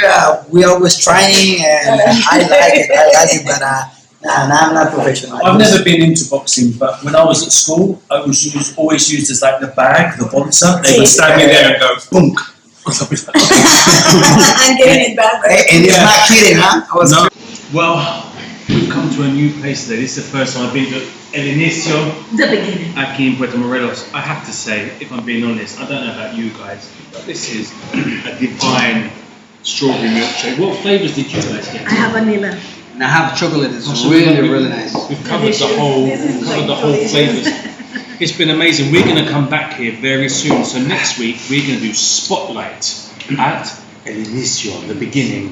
we always training, and I like it. But I'm not professional. I've never been into boxing, but when I was at school, I was always used as like the bag, the boxer. They would stand me there and go boom. I'm getting it back. Right? And it's not kidding, huh? I was Well, we've come to a new place today. This is the first time I've been to El Inicio. The beginning. Aquí in Puerto Morelos. I have to say, if I'm being honest, I don't know about you guys, but this is a divine strawberry milkshake. What flavours did you guys get? I have vanilla. And I have chocolate. It's So really nice. We've covered the whole, flavours. It's been amazing. We're going to come back here very soon. So next week we're going to do Spotlight at El Inicio, the beginning.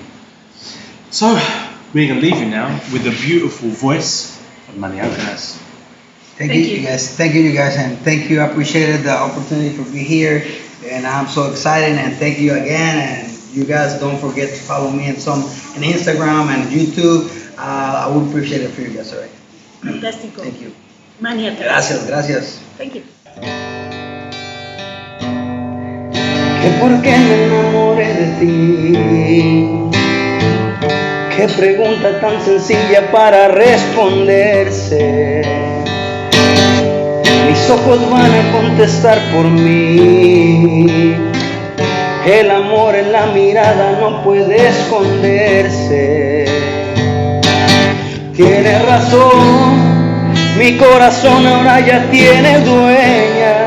So we're going to leave you now with the beautiful voice of Manny Alcaraz. Thank you guys. Thank you guys, and thank you. I appreciated the opportunity for being here, and I'm so excited. And thank you again. And you guys don't forget to follow me on Instagram and YouTube. I would appreciate it for you guys. All right. Fantástico. Thank you. Manny, Gracias. Thank you. Que por qué me enamoré de ti. Qué pregunta tan sencilla para responderse. Mis ojos van a contestar por mí. El amor en la mirada no puede esconderse. Tienes razón, mi corazón ahora ya tiene dueña.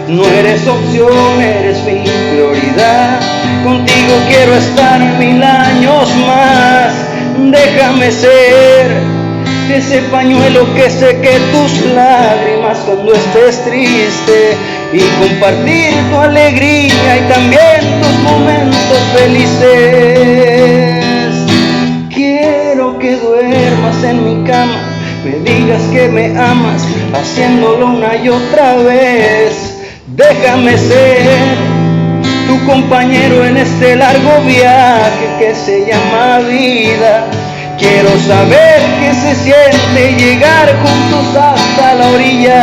No eres opción, eres mi prioridad. Contigo quiero estar 1000 años más. Déjame ser ese pañuelo que seque tus lágrimas cuando estés triste, y compartir tu alegría y también tus momentos felices. Quiero que duermas en mi cama, me digas que me amas, haciéndolo una y otra vez. Déjame ser tu compañero en este largo viaje que se llama vida. Quiero saber qué se siente llegar juntos hasta la orilla.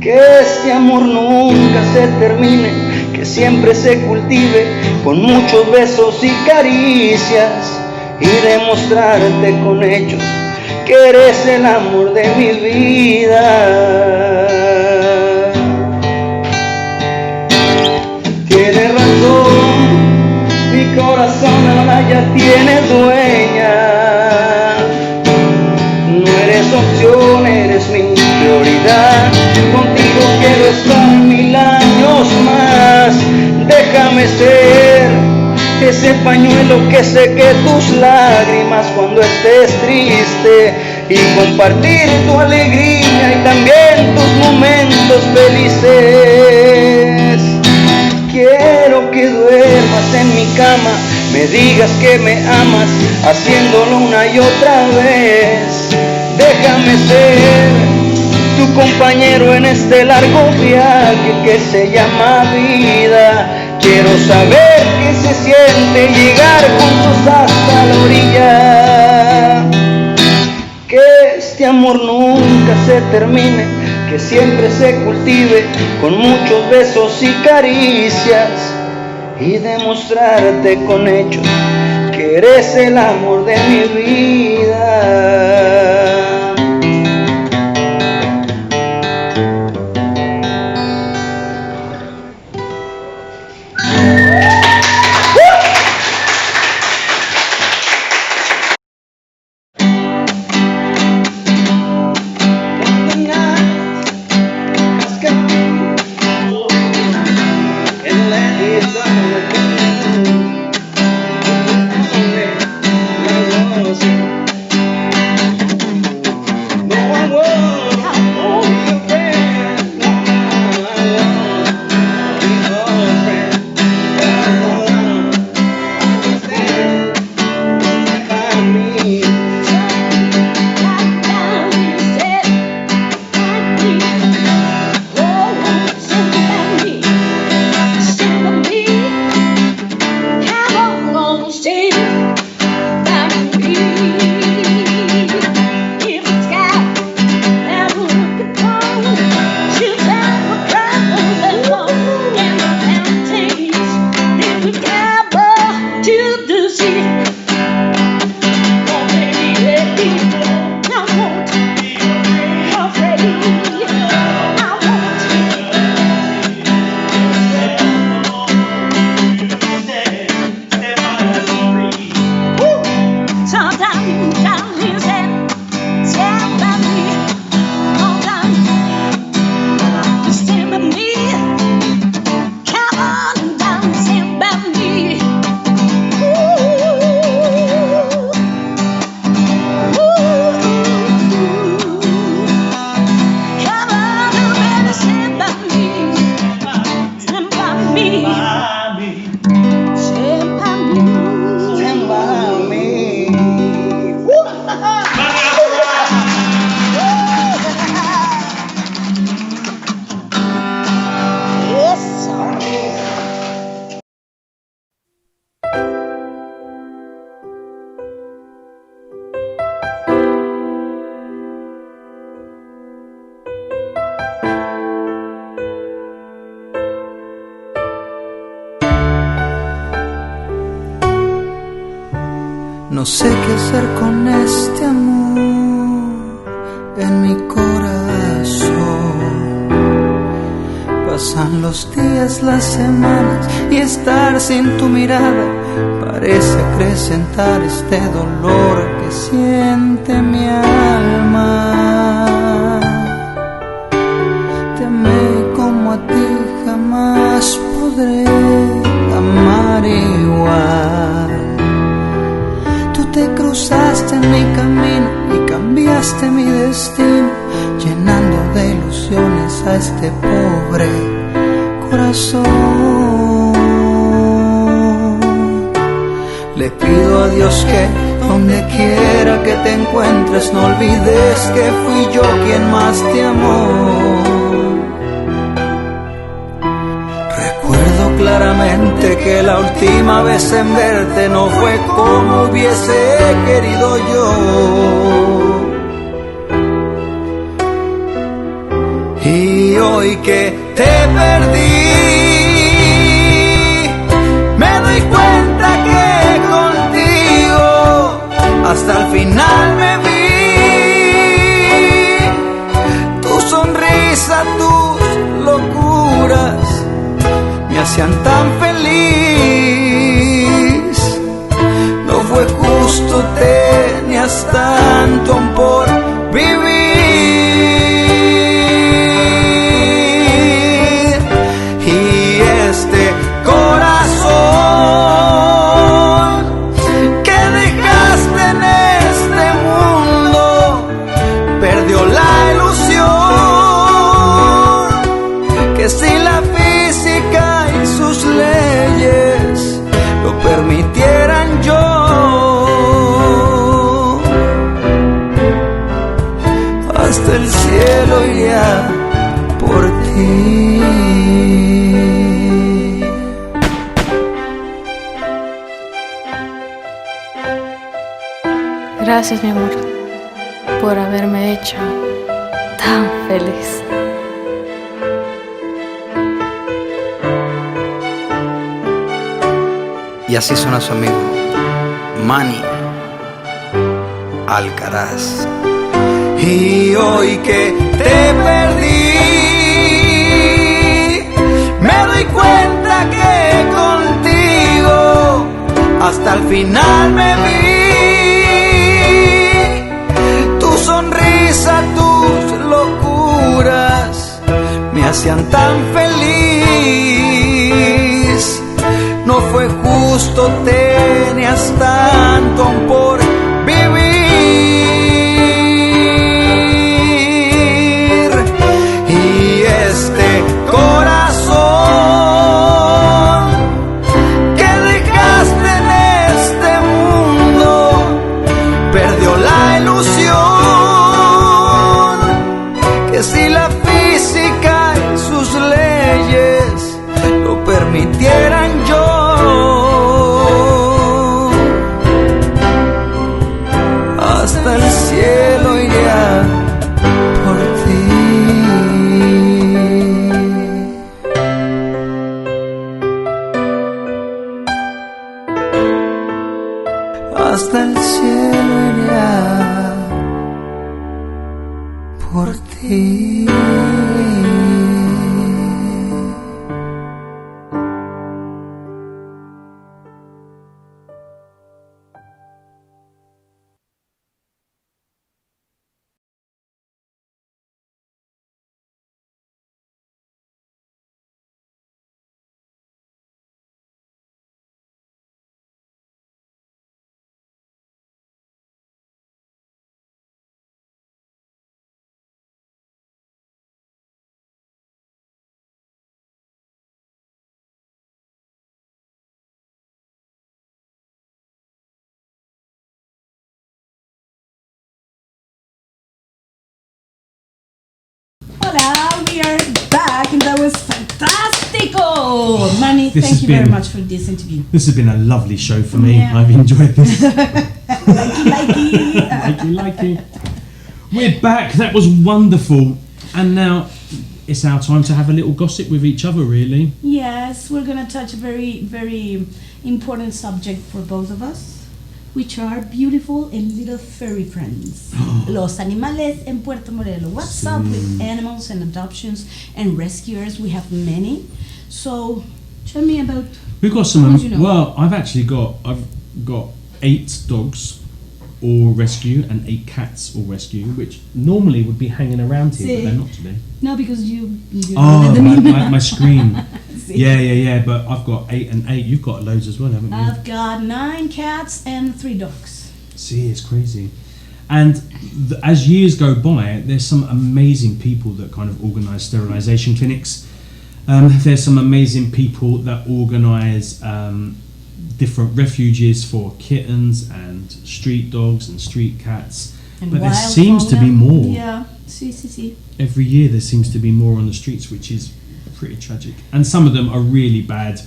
Que este amor nunca se termine, que siempre se cultive con muchos besos y caricias, y demostrarte con hechos que eres el amor de mi vida. Tienes razón, mi corazón ahora ya tiene dueña. No eres opción, eres mi prioridad. Contigo quiero estar 1000 años más. Déjame ser ese pañuelo que seque tus lágrimas cuando estés triste, y compartir tu alegría y también tus momentos felices. Quiero que duermas en mi cama, me digas que me amas, haciéndolo una y otra vez. Déjame ser tu compañero en este largo viaje que se llama vida. Quiero saber qué se siente llegar juntos hasta la orilla. Que este amor nunca se termine, que siempre se cultive con muchos besos y caricias, y demostrarte con hechos que eres el amor de mi vida. don't stay by me. If the sky ever looking forward, she'll never cry for love. And the mountains, they will gather to the sea. Oh, baby, I won't be afraid. I won't. Sometimes down his head, stand by me. All down, stand by me. Come on down, stand by me. Come on, baby, stand by me. Stand by me. Stand by me. Stand by me. Yes, sir. No sé qué hacer con este amor en mi corazón. Pasan los días, las semanas y estar sin tu mirada parece acrecentar este dolor que siente mi alma. Te amé como a ti jamás podré amar igual. Te cruzaste en mi camino y cambiaste mi destino, llenando de ilusiones a este pobre corazón. Le pido a Dios que donde quiera que te encuentres no olvides que fui yo quien más te amó. Recuerdo claramente que la última vez en verte no fue como hubiese querido yo. Y hoy que te perdí, me doy cuenta que contigo hasta el final me vi. Tu sonrisa, tus locuras me hacían tan feliz. No fue justo, tenías tanto por vivir. Y este corazón que dejaste en este mundo perdió la ilusión. Que si la física y sus leyes lo permitieran yo, hasta el cielo iría por ti. Gracias, mi amor, por haberme hecho tan feliz. Y así suena su amigo Manny, Alcaraz. Y hoy que te perdí, me doy cuenta que contigo hasta el final me vi. Tu sonrisa, tus locuras me hacían tan feliz. No fue justo, tenías tanto por vivir. Y este corazón que dejaste en este mundo perdió la ilusión. Que si la física y sus leyes lo permitieran yo, hasta el cielo iré por ti. Hola, we are back and that was fantastico! Manny, This thank has you very been- much for this interview. This has been a lovely show for me. Yeah. I've enjoyed this. Likey. Likey. We're back. That was wonderful. And now it's our time to have a little gossip with each other, really. Yes, we're gonna touch a very, very important subject for both of us, which are beautiful and little furry friends. Los animales en Puerto Morelos. What's up with animals and adoptions and rescuers? We have many. So tell me about. We've got some. What do you know? Well, I've got 8 dogs all rescue and 8 cats all rescue, which normally would be hanging around here, See? but they're not today. No, because you Oh, let them in. my screen. See? Yeah. But I've got 8 and 8. You've got loads as well, haven't you? I've got 9 cats and 3 dogs. See, it's crazy. And as years go by, there's some amazing people that kind of organise sterilisation clinics. There's some amazing people that organise different refuges for kittens and street dogs and street cats. And But there wild seems to be fauna. more. Yeah, see. Every year there seems to be more on the streets, which is pretty tragic. And some of them are really bad.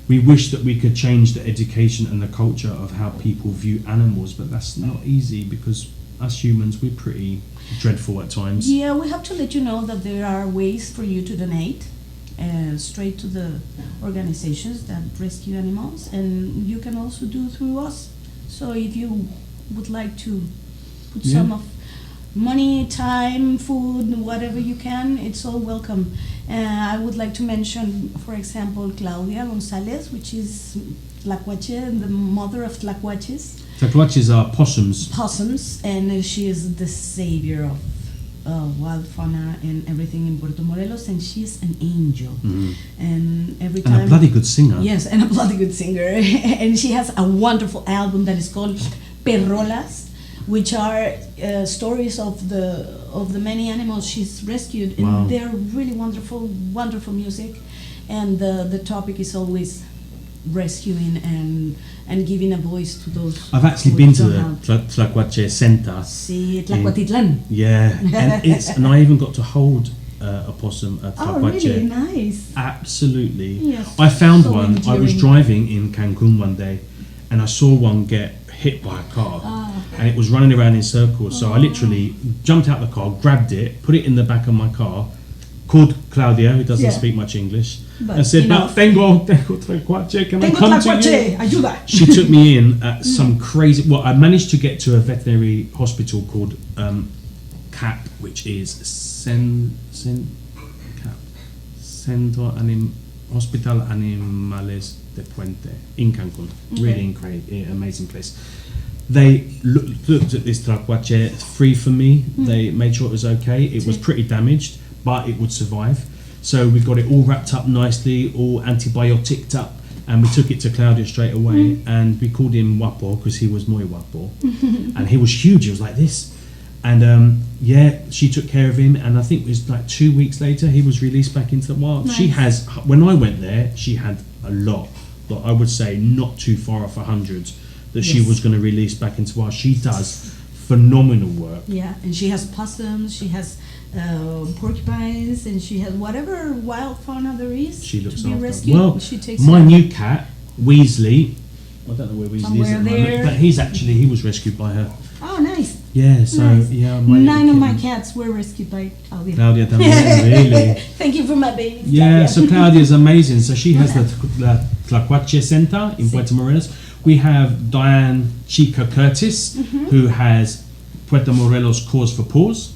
We wish that we could change the education and the culture of how people view animals, but that's not easy because us humans, we're pretty dreadful at times. Yeah, we have to let you know that there are ways for you to donate straight to the organizations that rescue animals, and you can also do through us. So if you would like to put some of money, time, food, whatever you can, it's all welcome. I would like to mention, for example, Claudia Gonzalez, which is Tlacuache, the mother of Tlacuaches. Tlacuaches are possums. Possums, and she is the savior of wild fauna and everything in Puerto Morelos, and she's an angel. And every time, And a bloody good singer. yes, and a bloody good singer. And she has a wonderful album that is called Perrolas, which are stories of the many animals she's rescued, and Wow. they're really wonderful music. And the topic is always rescuing and giving a voice to those. I've actually who been to don't the have. Tlacuache Center. Sí, Tlacuatitlan. Yeah, and I even got to hold a possum at Oh, Tlacuache. really? Nice. Absolutely. Yes, I found so one. I was endearing. driving in Cancun one day, and I saw one get hit by a car, and it was running around in circles. So I literally jumped out the car, grabbed it, put it in the back of my car, called Claudia, who doesn't Yeah. speak much English, But and said, enough. "Tengo Tlacuache, can I Tengo come to Tlacuache, you?" ayuda. She took me in at some crazy. Well, I managed to get to a veterinary hospital called CAP, which is Hospital Animales de Puente in Cancun. Really amazing place. They looked at this Tlacuache free for me. They made sure it was okay. It was pretty damaged, but it would survive. So we got it all wrapped up nicely, all antibioticed up, and we took it to Claudia straight away. And we called him Wapo because he was muy guapo, and he was huge. He was like this. And she took care of him, and I think it was like 2 weeks later he was released back into the wild. Nice. She has, when I went there, she had a lot, but I would say not too far off 100 that she Yes. was going to release back into wild. She does phenomenal work. Yeah, and she has possums, she has porcupines, and she has whatever wild fauna there is She looks to be after. rescued. Well, she takes my care of. new cat, Weasley, I don't know where Weasley is Somewhere at the moment, there. but he was rescued by her. Oh, nice. Yeah, so Nice. yeah, 9 of my little kitten. cats were rescued by Claudia. Claudia también, really. Thank you for my baby. Yeah, so Claudia's amazing. So she has the Tlacuache Center in Sí. Puerto Morelos, We have Diane Chica Curtis, who has Puerto Morelos Cause for Paws.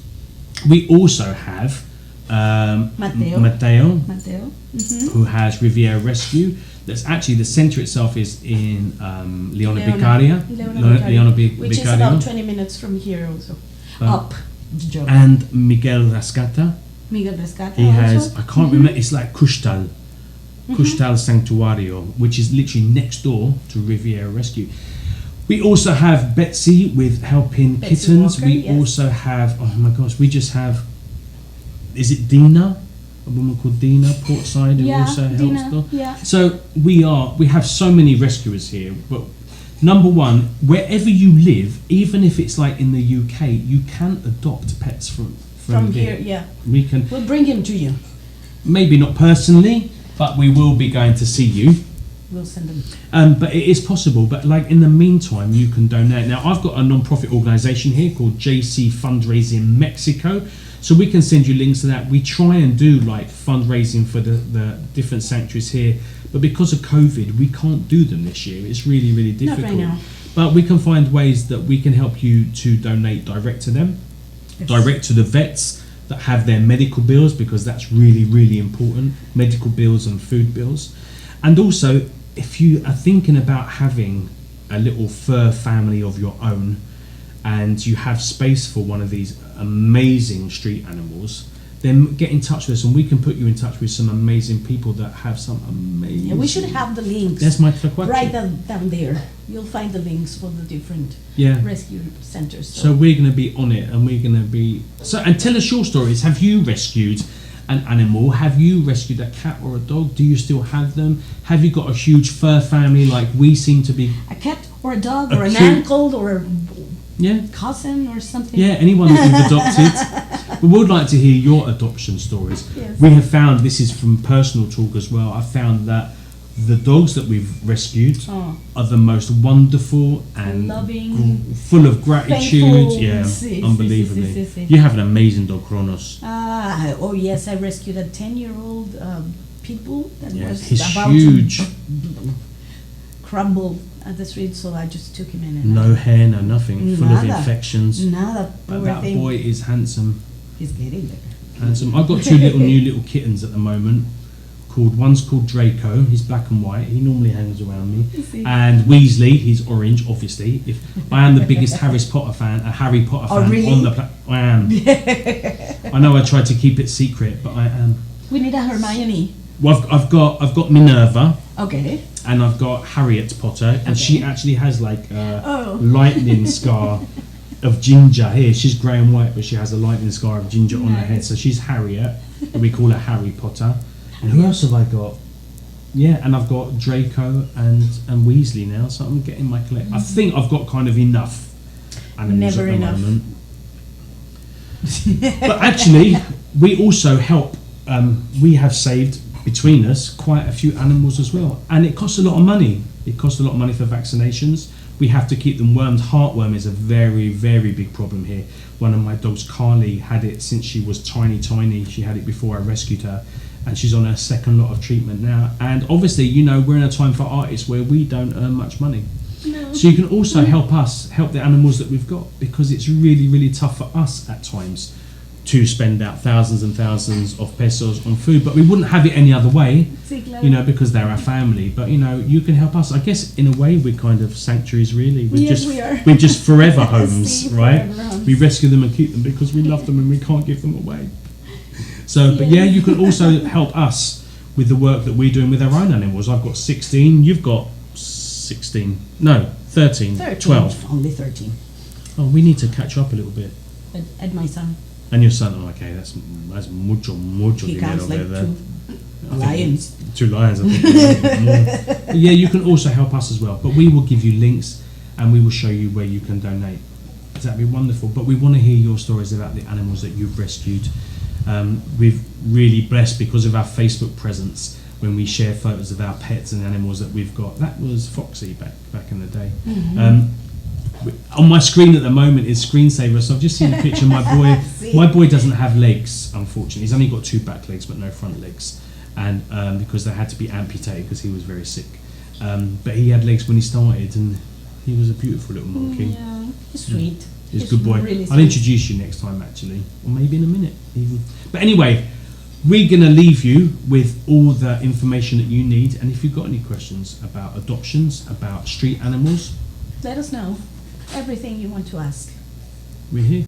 We also have Mateo, who has Riviera Rescue. That's actually, the centre itself is in Leona Vicaria. Which is about 20 minutes from here also. Up. And Miguel Rescata. Miguel Rescata. He has, I can't remember, it's like Custal Sanctuario, which is literally next door to Riviera Rescue. We also have Betsy with Helping Kittens. Walker, we also have, oh my gosh, we just have, is it Dina? A woman called Dina Portside who also helps them. Yeah. So we have so many rescuers here, but number one, wherever you live, even if it's like in the UK, you can adopt pets from here. Yeah. We'll bring him to you. Maybe not personally, but we will be going to see you. We'll send them. But it is possible. But like in the meantime, you can donate. Now I've got a non-profit organisation here called JC Fundraising Mexico, so we can send you links to that. We try and do like fundraising for the different sanctuaries here, but because of COVID, we can't do them this year. It's really, really difficult. Not right now. But we can find ways that we can help you to donate direct to them, direct to the vets that have their medical bills, because that's really, really important. Medical bills and food bills. And also, if you are thinking about having a little fur family of your own and you have space for one of these amazing street animals, then get in touch with us and we can put you in touch with some amazing people that have some amazing... Yeah, we should have the links. That's my question. Right down there. You'll find the links for the different rescue centers. So we're going to be on it, and we're going to be... And tell us your stories. Have you rescued an animal? Have you rescued a cat or a dog? Do you still have them? Have you got a huge fur family like we seem to be? A cat or a dog or an uncle or a cousin or something? Yeah, anyone that you've adopted. We would like to hear your adoption stories. Yes. We have found, this is from personal talk as well, I found that the dogs that we've rescued are the most wonderful and loving, full of gratitude. Thankful. Unbelievably. You have an amazing dog, Kronos. Oh yes, I rescued a 10-year-old pit bull that was he's about huge. to crumble at the street, so I just took him in. And no hair, no nothing, full of infections. Nada. But that boy is handsome. He's getting there. Handsome. I've got two new little kittens at the moment. One's called Draco. He's black and white. He normally hangs around me. And Weasley. He's orange, obviously. If I am the biggest Harry Potter fan Really? on the planet. I am. I know I tried to keep it secret, but I am. We need a Hermione. Well, I've got Minerva. Okay. And I've got Harriet Potter, and she actually has like a lightning scar of ginger here. She's grey and white, but she has a lightning scar of ginger on her head. So she's Harriet, and we call her Harry Potter. And who else have I got? Yeah, and I've got Draco and Weasley now, so I'm getting my collection. I think I've got kind of enough animals Never at the enough. moment. But actually, we also help. We have saved between us quite a few animals as well, and it costs a lot of money. It costs a lot of money for vaccinations. We have to keep them wormed. Heartworm is a very, very big problem here. One of my dogs, Carly, had it since she was tiny. She had it before I rescued her, and she's on her second lot of treatment now. And obviously, you know, we're in a time for artists where we don't earn much money. No. So you can also help us, help the animals that we've got, because it's really, really tough for us at times to spend out thousands and thousands of pesos on food, but we wouldn't have it any other way, you know, because they're our family. But you know, you can help us. I guess in a way we're kind of sanctuaries, really. We are. We're just forever homes, right? We rescue them and keep them because we love them and we can't give them away. So, but yeah, you can also help us with the work that we're doing with our own animals. I've got 16, you've got 16, no, 13, 12. Only 13. Oh, we need to catch up a little bit. And my son. And your son, oh, okay, that's mucho He dinero counts like there. 2 lions. 2 lions, I think. But yeah, you can also help us as well. But we will give you links and we will show you where you can donate. That'd be wonderful. But we want to hear your stories about the animals that you've rescued. We've really blessed because of our Facebook presence when we share photos of our pets and animals that we've got. That was Foxy back in the day. On my screen at the moment is Screensaver, so I've just seen a picture of my boy. My boy doesn't have legs, unfortunately. He's only got 2 back legs but no front legs, and because they had to be amputated because he was very sick. But he had legs when he started, and he was a beautiful little monkey. Yeah, he's sweet. He's a good boy. Really I'll sweet. introduce you next time, actually, or maybe in a minute even. But anyway, we're going to leave you with all the information that you need, and if you've got any questions about adoptions, about street animals, Let us know everything you want to ask. we're here.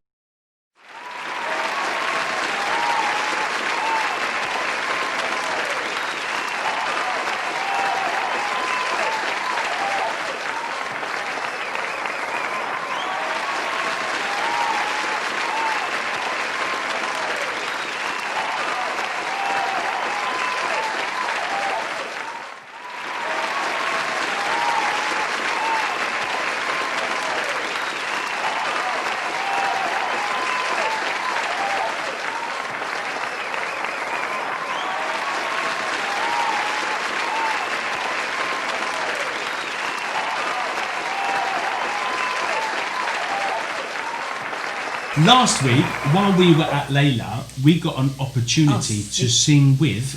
Last week, while we were at LOLA, we got an opportunity to sing with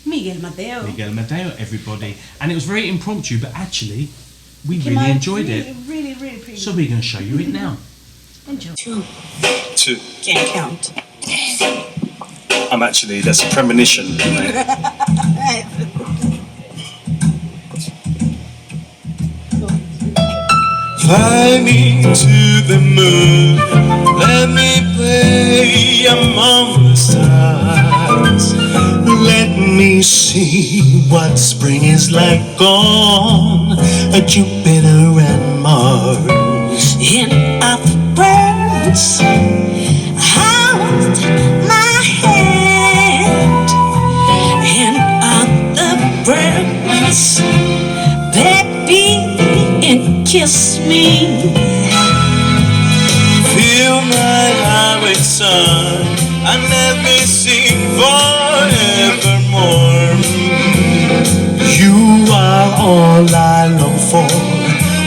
Miguel Mateo. Miguel Mateo, everybody. And it was very impromptu, but actually, we Came really out enjoyed really, it. Really, really pretty. So we're going to show you it now. Enjoy. Two. Can't count. I'm actually, that's a premonition. Fly me to the moon, let me play among the stars. Let me see what spring is like on Jupiter and Mars. In other words, hold my hand. In other words, baby, and kiss me. Fill my heart with sun and let me sing forevermore. You are all I long for,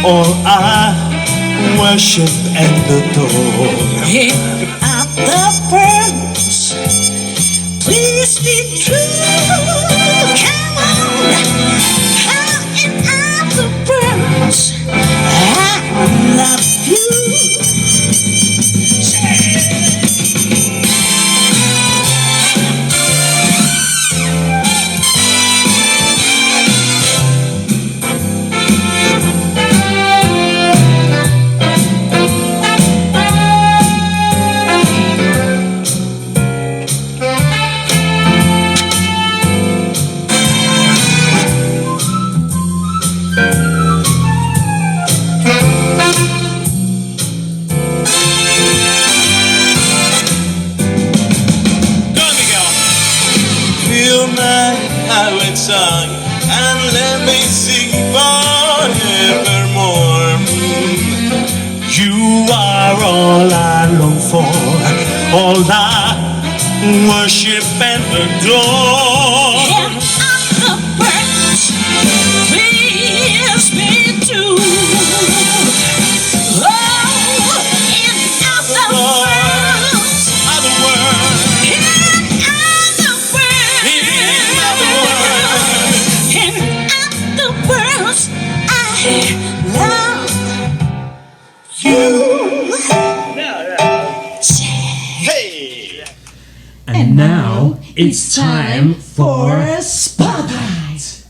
all I worship and adore. In other words, please be true. Come on. In other words, I love you. Fill my heart with song and let me sing forevermore. You are all I long for, all I worship and adore. In other words, please be true. Oh, in other words, in other words, I love you. Hey! And now it's time for Spotlight.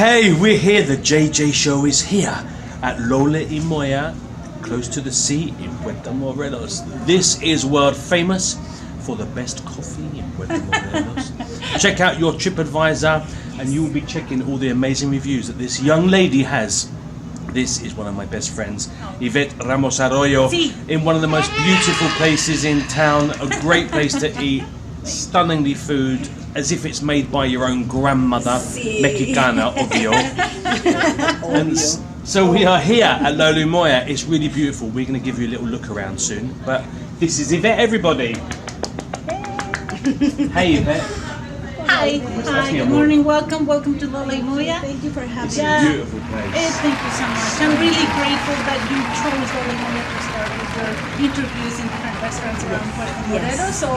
Hey, we're here. The JJ Show is here at LOLA y MOYA, close to the sea in Puerto Morelos. This is world famous for the best coffee in Puerto Morelos. Check out your TripAdvisor and you will be checking all the amazing reviews that this young lady has. This is one of my best friends, Yvette Ramos Arroyo, in one of the most beautiful places in town. A great place to eat, stunningly food, as if it's made by your own grandmother, Mexicana, obvio. And so we are here at LOLA y MOYA. It's really beautiful. We're going to give you a little look around soon. But this is Yvette, everybody. Hey Yvette. Hi, good morning, welcome to LOLA y MOYA. Thank you for having It's a beautiful place. Thank you so much. I'm really grateful that you chose LOLA y MOYA to start with your interviews in different restaurants around Puerto Morelos. So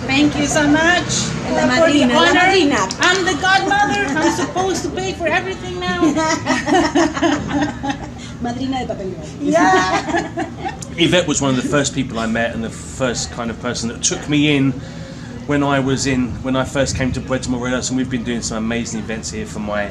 thank you so much for the honor. I'm the godmother. I'm supposed to pay for everything now. Madrina de papel. Yeah. Yvette was one of the first people I met and the first kind of person that took me in when I first came to Puerto Morelos, and we've been doing some amazing events here for my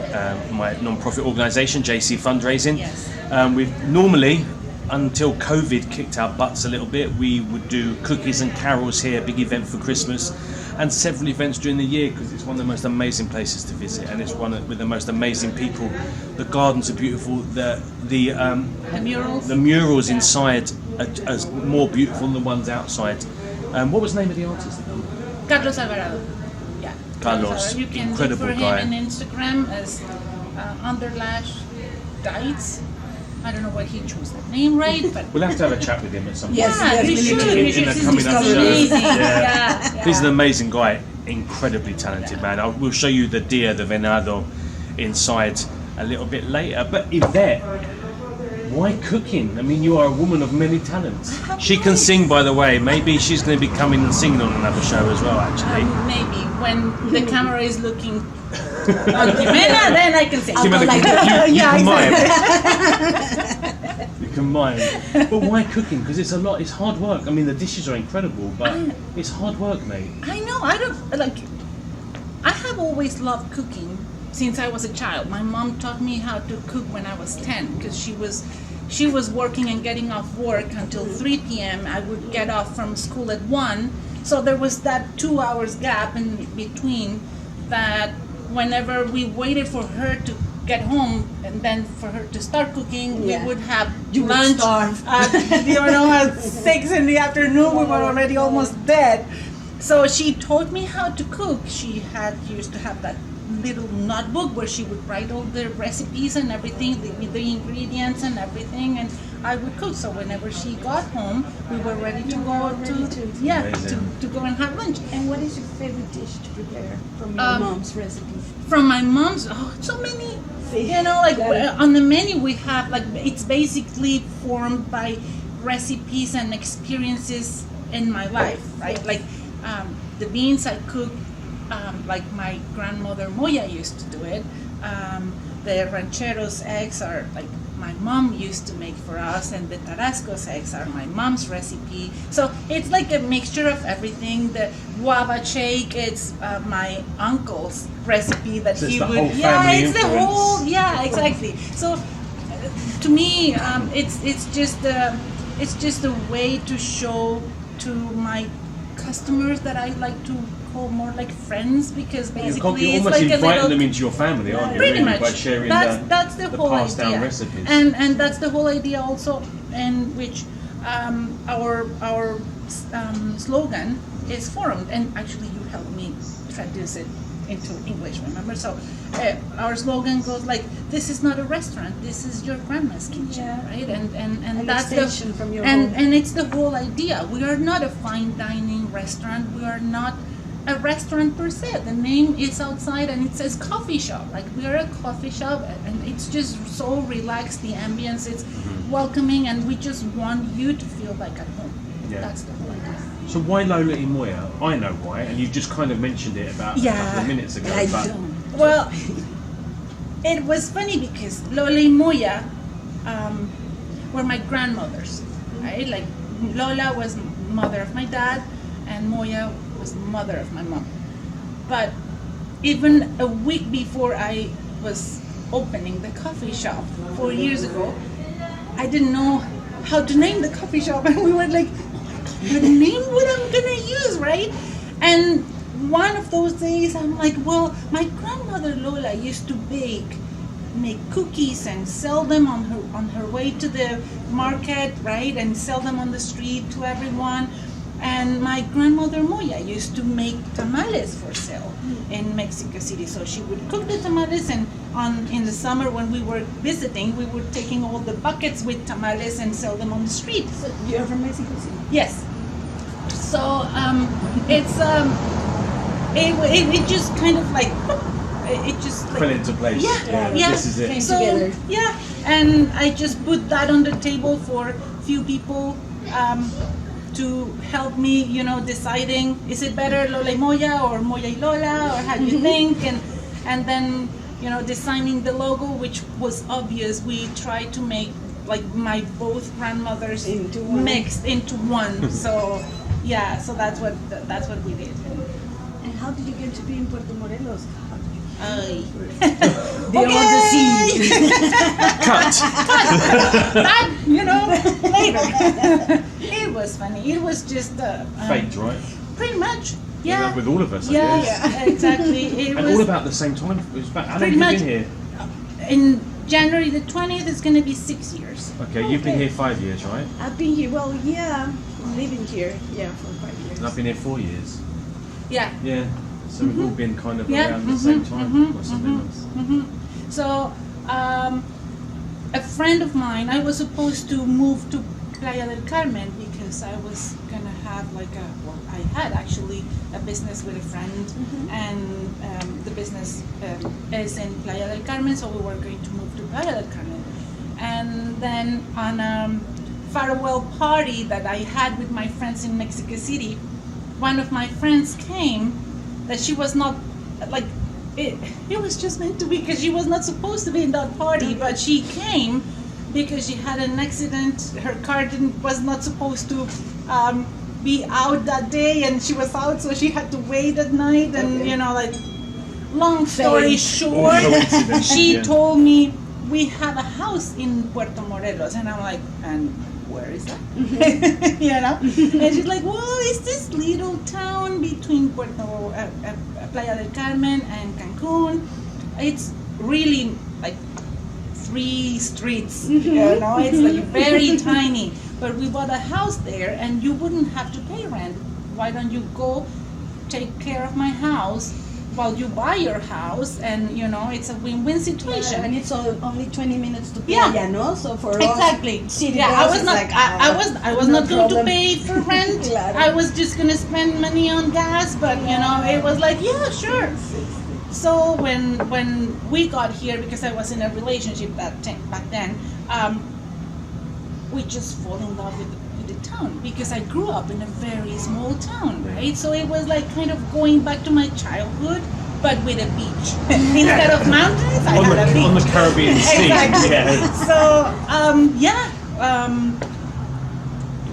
non-profit organisation, JC Fundraising. Yes. We've normally, until COVID kicked our butts a little bit, we would do cookies and carols here, big event for Christmas, and several events during the year because it's one of the most amazing places to visit, and it's one with the most amazing people. The gardens are beautiful. The murals inside are more beautiful than the ones outside. What was the name of the artist? Carlos Alvarado. Yeah. Carlos, you can incredible look for guy. him on Instagram as _guides. I don't know why he chose that name, right? But We'll have to have a chat with him at some point. yeah, you should. In the coming up He's shows. amazing. Yeah. He's an amazing guy, incredibly talented man. We'll show you the deer, the venado, inside a little bit later. But Yvette, why cooking? I mean, you are a woman of many talents. She can sing, by the way. Maybe she's going to be coming and singing on another show as well, actually. Maybe when the camera is looking on Jimena, then I can sing. Jimena, you can mime. You can mime. But why cooking? Because it's a lot. It's hard work. I mean, the dishes are incredible, but it's hard work, mate. I know. I have always loved cooking since I was a child. My mom taught me how to cook when I was 10 because she was working and getting off work until 3 p.m. I would get off from school at 1. So there was that 2 hours gap in between that whenever we waited for her to get home and then for her to start cooking, we would have lunch at 6 in the afternoon. We were already almost dead. So she taught me how to cook. She used to have that little notebook where she would write all the recipes and everything, the ingredients and everything, and I would cook. So whenever she got home, we were ready to go to go and have lunch. And what is your favorite dish to prepare from your mom's recipe? From my mom's, so many. You know, on the menu we have it's basically formed by recipes and experiences in my life, right? The beans I cook. Like my grandmother Moya used to do it. The rancheros eggs are like my mom used to make for us, and the tarascos eggs are my mom's recipe. So it's like a mixture of everything. The guava shake, it's my uncle's recipe that So he it's the would. whole family influence. Exactly. So to me, it's just a way to show to my customers that I like to call more like friends, because basically You're it's almost like inviting them into your family, aren't you? Pretty Really, much. by sharing That's the whole passed idea. down recipes. And that's the whole idea also, in which our slogan is formed. And actually, you helped me traduce it into English, remember? So our slogan goes like, "This is not a restaurant. This is your grandma's kitchen," right? And An that's extension from your and home. and it's the whole idea. We are not a fine dining restaurant. We are not a restaurant per se. The name is outside and it says coffee shop. Like, we are a coffee shop, and it's just so relaxed. The ambience, it's welcoming, and we just want you to feel like at home. Yeah. That's the whole idea. So why LOLA y MOYA? I know why, and you just kind of mentioned it about a couple of minutes ago. Well, it was funny because LOLA y MOYA were my grandmothers, right? Like, Lola was mother of my dad, and Moya was mother of my mom. But even a week before I was opening the coffee shop 4 years ago, I didn't know how to name the coffee shop, and we were like, what name would I'm gonna use, right? And one of those days, I'm like, well, my grandmother Lola used to make cookies and sell them on her way to the market, right, and sell them on the street to everyone. And my grandmother Moya used to make tamales for sale in Mexico City. So she would cook the tamales, and in the summer when we were visiting, we were taking all the buckets with tamales and sell them on the street. So you're from Mexico City? Yes. So it just kind of like it just like, fell into place. Yeah. This is it. Came So together. yeah, and I just put that on the table for a few people. To help me, deciding, is it better Lola y Moya or Moya y Lola, or how do you think? And then, designing the logo, which was obvious. We tried to make like my both grandmothers mixed into one. So yeah, so that's what we did. And how did you get to be in Puerto Morelos? The Cut. That, later. It was funny. It was just Fate, right? pretty much. Yeah. With all of us, I guess. Yeah, exactly. It And was all about the same time. It was about, how long pretty have much you been here? in January the 20th. It's going to be 6 years. Okay, you've been here 5 years, right? I've been here, living here, for 5 years. And I've been here 4 years. Yeah. Yeah. So we've all been kind of Yeah, around the same time. Or something else. So, a friend of mine, I was supposed to move to Playa del Carmen because I was gonna have I had actually a business with a friend, and the business is in Playa del Carmen, so we were going to move to Playa del Carmen. And then on a farewell party that I had with my friends in Mexico City, one of my friends came that she was not, it was just meant to be, because she was not supposed to be in that party, but she came because she had an accident. Her car was not supposed to be out that day, and she was out, so she had to wait at night, and long story short, she told me, we have a house in Puerto Morelos, and I'm like, and where is that? And she's like, well, it's this little town between Playa del Carmen and Cancun. It's really like 3 streets, it's like very tiny. But we bought a house there, and you wouldn't have to pay rent. Why don't you go take care of my house while you buy your house? And it's a win-win situation. And it's only 20 minutes to Playa, no? So for exactly. us, city I was girls, not. it's like, I was no not going to problem. pay for rent. I was just going to spend money on gas. But it was like, yeah, sure. So when we got here, because I was in a relationship back then, we just fall in love with the town, because I grew up in a very small town, right? So it was like kind of going back to my childhood, but with a beach. Instead of mountains, I had a beach. On the Caribbean Sea. Exactly. Yeah. So,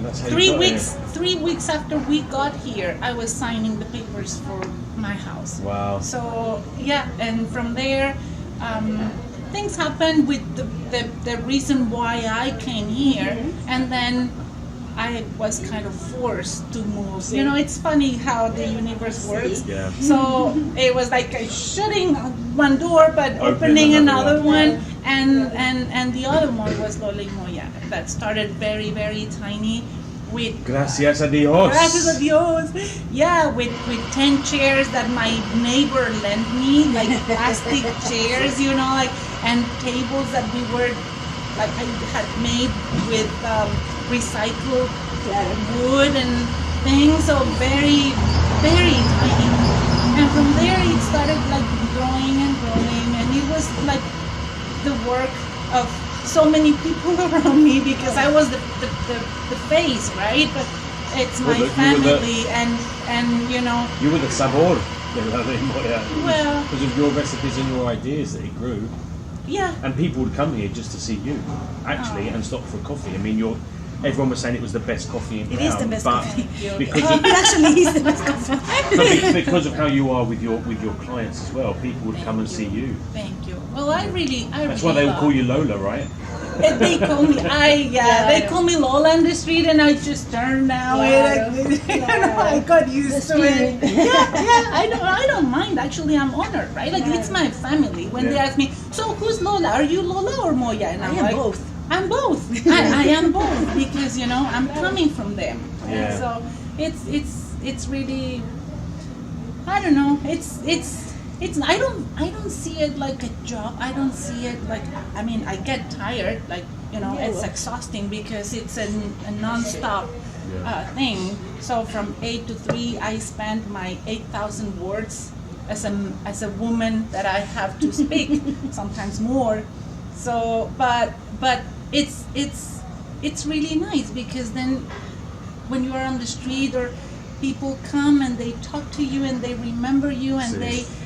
That's how you 3 got weeks. here. 3 weeks after we got here, I was signing the papers for my house. Wow. So yeah, and from there, things happened with the reason why I came here, and then I was kind of forced to move. It's funny how the universe works. Yeah. So it was like shutting one door, but opening another one. And the other one was Lola y Moya, that started very, very tiny. With Gracias a Dios. Gracias a Dios. Yeah, with 10 chairs that my neighbor lent me, like plastic chairs, and tables that we were, I had made with recycled wood and things, so very, very tiny. And from there it started growing and growing, and it was like the work of so many people around me, because I was the face, right? But it's my family, and You were the sabor de la Moya. Well, because of your recipes and your ideas that it grew. Yeah. And people would come here just to see you, actually, and stop for coffee. I mean, everyone was saying it was the best coffee in town. It is the best coffee. Because It actually is the best coffee. because of how you are with your clients as well, people would come and see you. Thank you. Well, I really That's why they will call you Lola, right? They call me, they call me Lola in the street, and I just turn now. I got used to it. I don't mind. Actually, I'm honored, right? Like it's my family. When they ask me, so who's Lola? Are you Lola or Moya? And I'm like, both. I'm both. I am both because I'm coming from them. Right? Yeah. So it's really, I don't know. It's I don't see it like a job. I don't see it like, I mean, I get tired, like, it's exhausting because it's a non-stop thing. So from 8 to 3, I spend my 8,000 words as a woman that I have to speak, sometimes more. So, but it's really nice because then when you are on the street or people come and they talk to you and they remember you and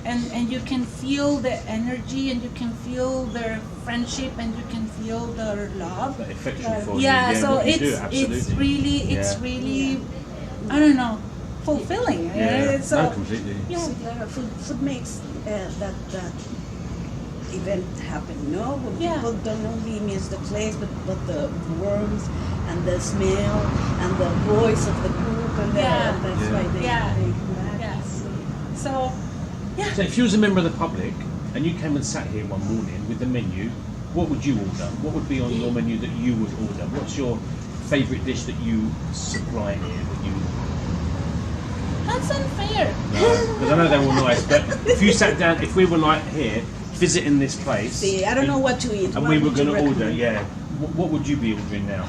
and you can feel the energy and you can feel their friendship and you can feel their love. That affection for you. Yeah, so it's really I don't know, fulfilling. Yeah, So, no, completely. Yeah, food makes that event happen, no? When people don't only miss the place, but the warmth and the smell and the voice of the cook, and that's why they come back. Yes. So, So if you was a member of the public and you came and sat here one morning with the menu, what would you order? What would be on your menu that you would order? What's your favourite dish that you supply here that you? That's unfair. Because I know they're all nice, but if you sat down, if we were like here, visiting this place. See, I don't know what to eat. And we were going to order, what would you be ordering now?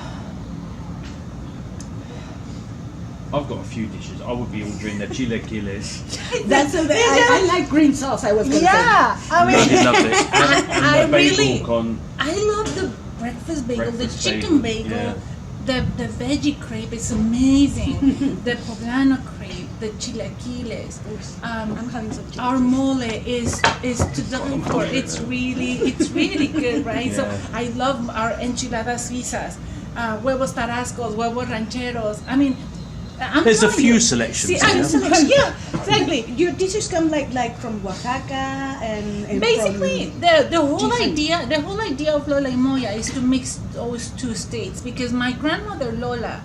I've got a few dishes. I would be ordering the chilaquiles. That's I like green sauce. I was going to say. I mean, Manny loves it. And the bagel con. I love the breakfast bagel, the chicken bagel, the veggie crepe is amazing. The poblano crepe, the chilaquiles. I'm having some chilaquiles. Our mole is to die for. It's really good, right? So I love our enchiladas suizas, huevos tarascos, huevos rancheros. I mean, there's a few selections. Yeah, exactly. Your dishes come like from Oaxaca and basically the whole idea of Lola y Moya is to mix those two states because my grandmother Lola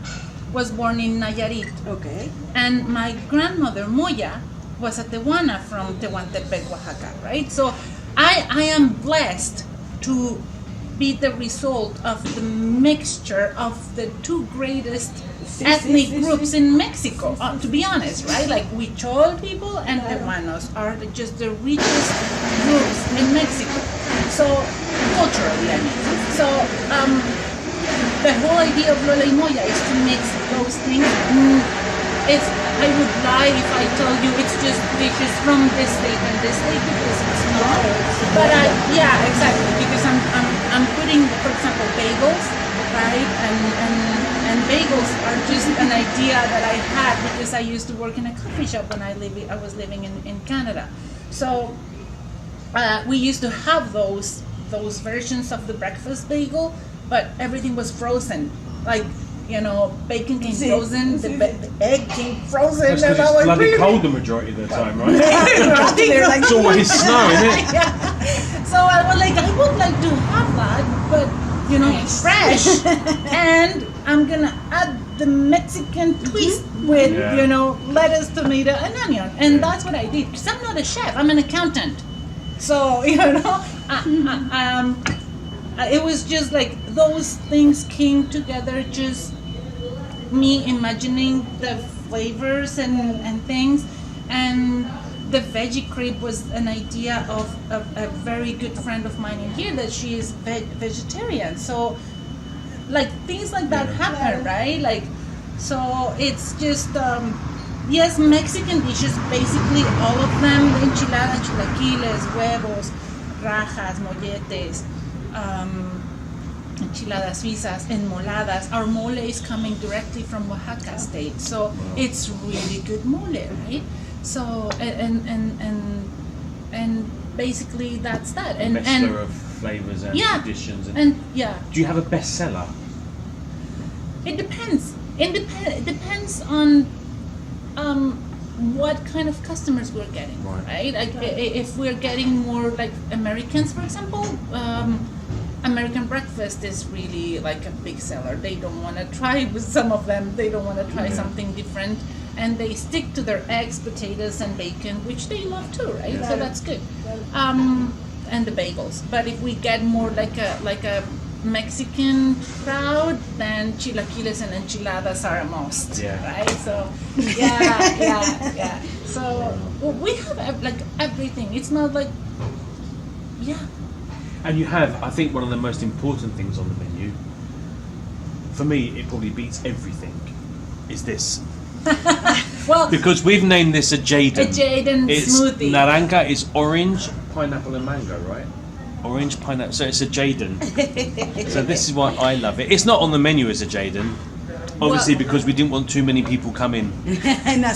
was born in Nayarit. Okay. And my grandmother Moya was a Tehuana from Tehuantepec, Oaxaca, right? So I am blessed to be the result of the mixture of the two greatest ethnic groups in Mexico, to be honest, right? Like Huichol people and Tehuanos are just the richest groups in Mexico. So culturally, I mean. So the whole idea of Lola y Moya is to mix those things. I would lie if I told you it's just dishes from this state and this state because it's not. But exactly, because I'm putting, for example, bagels, right? And bagels are just an idea that I had because I used to work in a coffee shop when I was living in Canada. So we used to have those versions of the breakfast bagel, but everything was frozen. Like, bacon came frozen, the egg came frozen. That's because it's bloody cold the majority of the time, right? It's always snow, isn't it? So I was like, I would like to have that, but fresh. And I'm gonna add the Mexican twist with lettuce, tomato, and onion, and that's what I did. Because I'm not a chef, I'm an accountant. So it was just like those things came together, just me imagining the flavors and things. And the veggie crepe was an idea of a very good friend of mine in here that she is vegetarian. So like things like that happen, right? Like, so it's just yes, Mexican dishes, basically all of them: enchiladas, chilaquiles, huevos, rajas, molletes, enchiladas suizas, enmoladas. Our mole is coming directly from Oaxaca state, so it's really good mole, right? So and basically that's that. A mixture of flavors and traditions. And do you have a bestseller? It depends. It depends on what kind of customers we're getting, right? Like if we're getting more like Americans, for example, American breakfast is really like a big seller. They don't want to try, with some of them, they don't want to try something different, and they stick to their eggs, potatoes, and bacon, which they love too, right? So that's good. And the bagels. But if we get more like a Mexican crowd, then chilaquiles and enchiladas are a must, right? So yeah. So we have like everything. It's not like And you have, I think, one of the most important things on the menu. For me, it probably beats everything. Is this? Well, because we've named this a Jaden. A Jaden smoothie. Naranja is orange, pineapple, and mango, right? Orange, pineapple. So it's a Jaden. So this is why I love it. It's not on the menu as a Jaden, obviously, because we didn't want too many people coming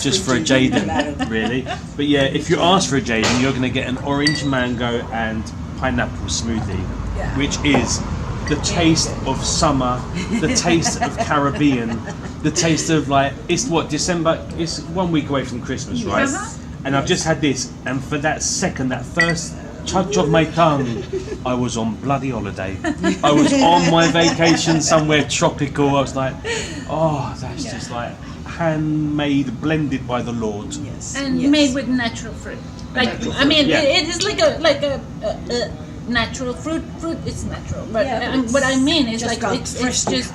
just for a Jaden, really. But yeah, if you ask for a Jaden, you're going to get an orange, mango, and pineapple smoothie, which is the taste of summer, the taste of Caribbean, the taste of like, it's what, December, it's 1 week away from Christmas, right? And I've just had this, and for that second, that first touch of my tongue, I was on bloody holiday. I was on my vacation somewhere tropical. I was like, oh, that's just like handmade, blended by the Lord. And made with natural fruit. Like I mean, it is like a natural fruit. Fruit is natural, but what I mean is like it's just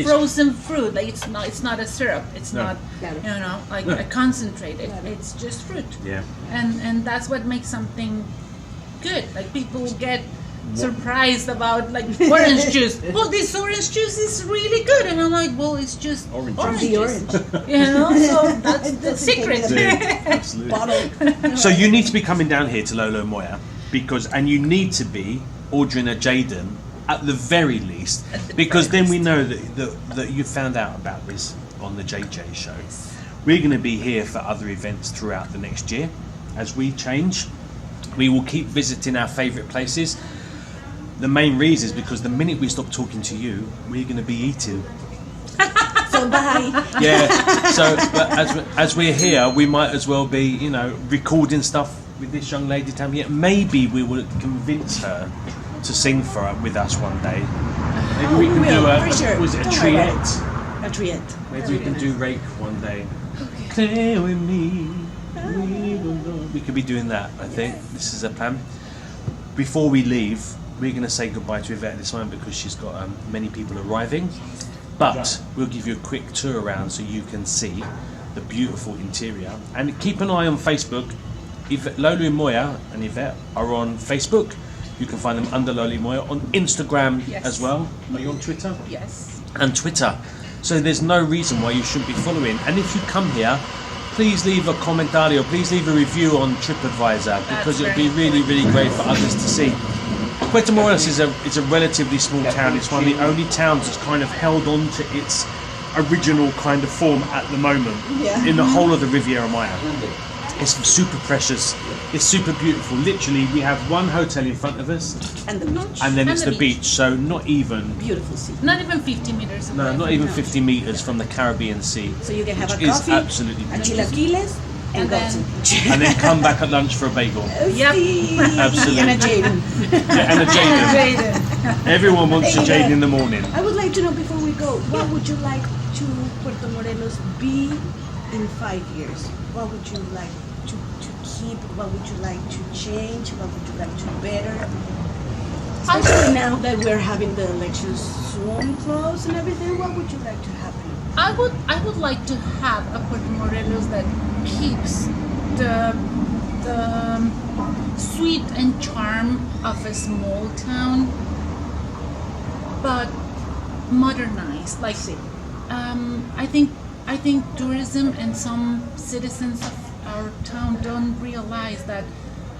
frozen fruit. Like it's not a syrup. It's not like a concentrated. It's just fruit. Yeah. And that's what makes something good. Like people get surprised about like orange juice. Well, this orange juice is really good, and I'm like, well, it's just orange. You know, so that's the secret. Absolutely. So you need to be coming down here to Lolo Moya and you need to be ordering a Jaden at the very least, because then we know that you found out about this on the JJ show. We're going to be here for other events throughout the next year as we change. We will keep visiting our favourite places. The main reason is because the minute we stop talking to you, we're going to be eating. So bye. Yeah. So, but as we're here, we might as well be, recording stuff with this young lady. Maybe we will convince her to sing with us one day. Maybe we can do a triette? A triette. Maybe we can do rake one day. Stay with me. We could be doing that, I think. This is a plan. Before we leave, we're going to say goodbye to Yvette at this moment because she's got many people arriving. But we'll give you a quick tour around so you can see the beautiful interior. And keep an eye on Facebook. Lolo Moya and Yvette are on Facebook. You can find them under Lolo Moya. On Instagram as well. Are you on Twitter? Yes. And Twitter. So there's no reason why you shouldn't be following. And if you come here, please leave a comentario, please leave a review on TripAdvisor, because it would be really, really great for others to see. Puerto Morelos is a relatively small town. It's one of the only towns that's kind of held on to its original kind of form at the moment in the whole of the Riviera Maya. It's super precious. It's super beautiful. Literally, we have one hotel in front of us, and the beach, and then it's the beach. So not even beautiful sea. Not even 50 meters. No, not even 50 meters from the Caribbean Sea. So you can have a coffee, coffee, absolutely a chilaquiles, and then come back at lunch for a bagel. Yep. Absolutely. And a Jaden. And a Jaden. Everyone wants a Jaden in the morning. I would like to know before we go, what would you like to Puerto Morelos be in 5 years? What would you like to keep? What would you like to change? What would you like to better? Especially now that we're having the elections soon close and everything, what would you like to happen? I would like to have a Puerto Morelos that keeps the sweet and charm of a small town, but modernized. Like, I think tourism and some citizens of our town don't realize that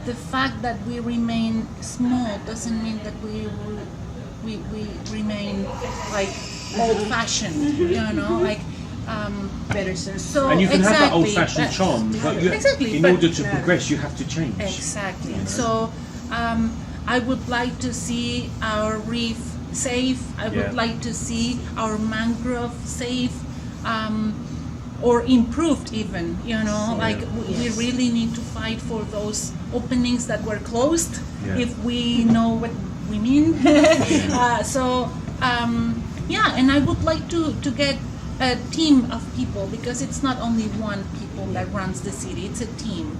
the fact that we remain small doesn't mean that we remain like old-fashioned, like better sense. So and you can have that old-fashioned charm, but in order to progress, you have to change. Exactly. So I would like to see our reef safe. I would like to see our mangrove safe, or improved even, you know, like we really need to fight for those openings that were closed, if we know what we mean. And I would like to get a team of people, because it's not only one people that runs the city, it's a team.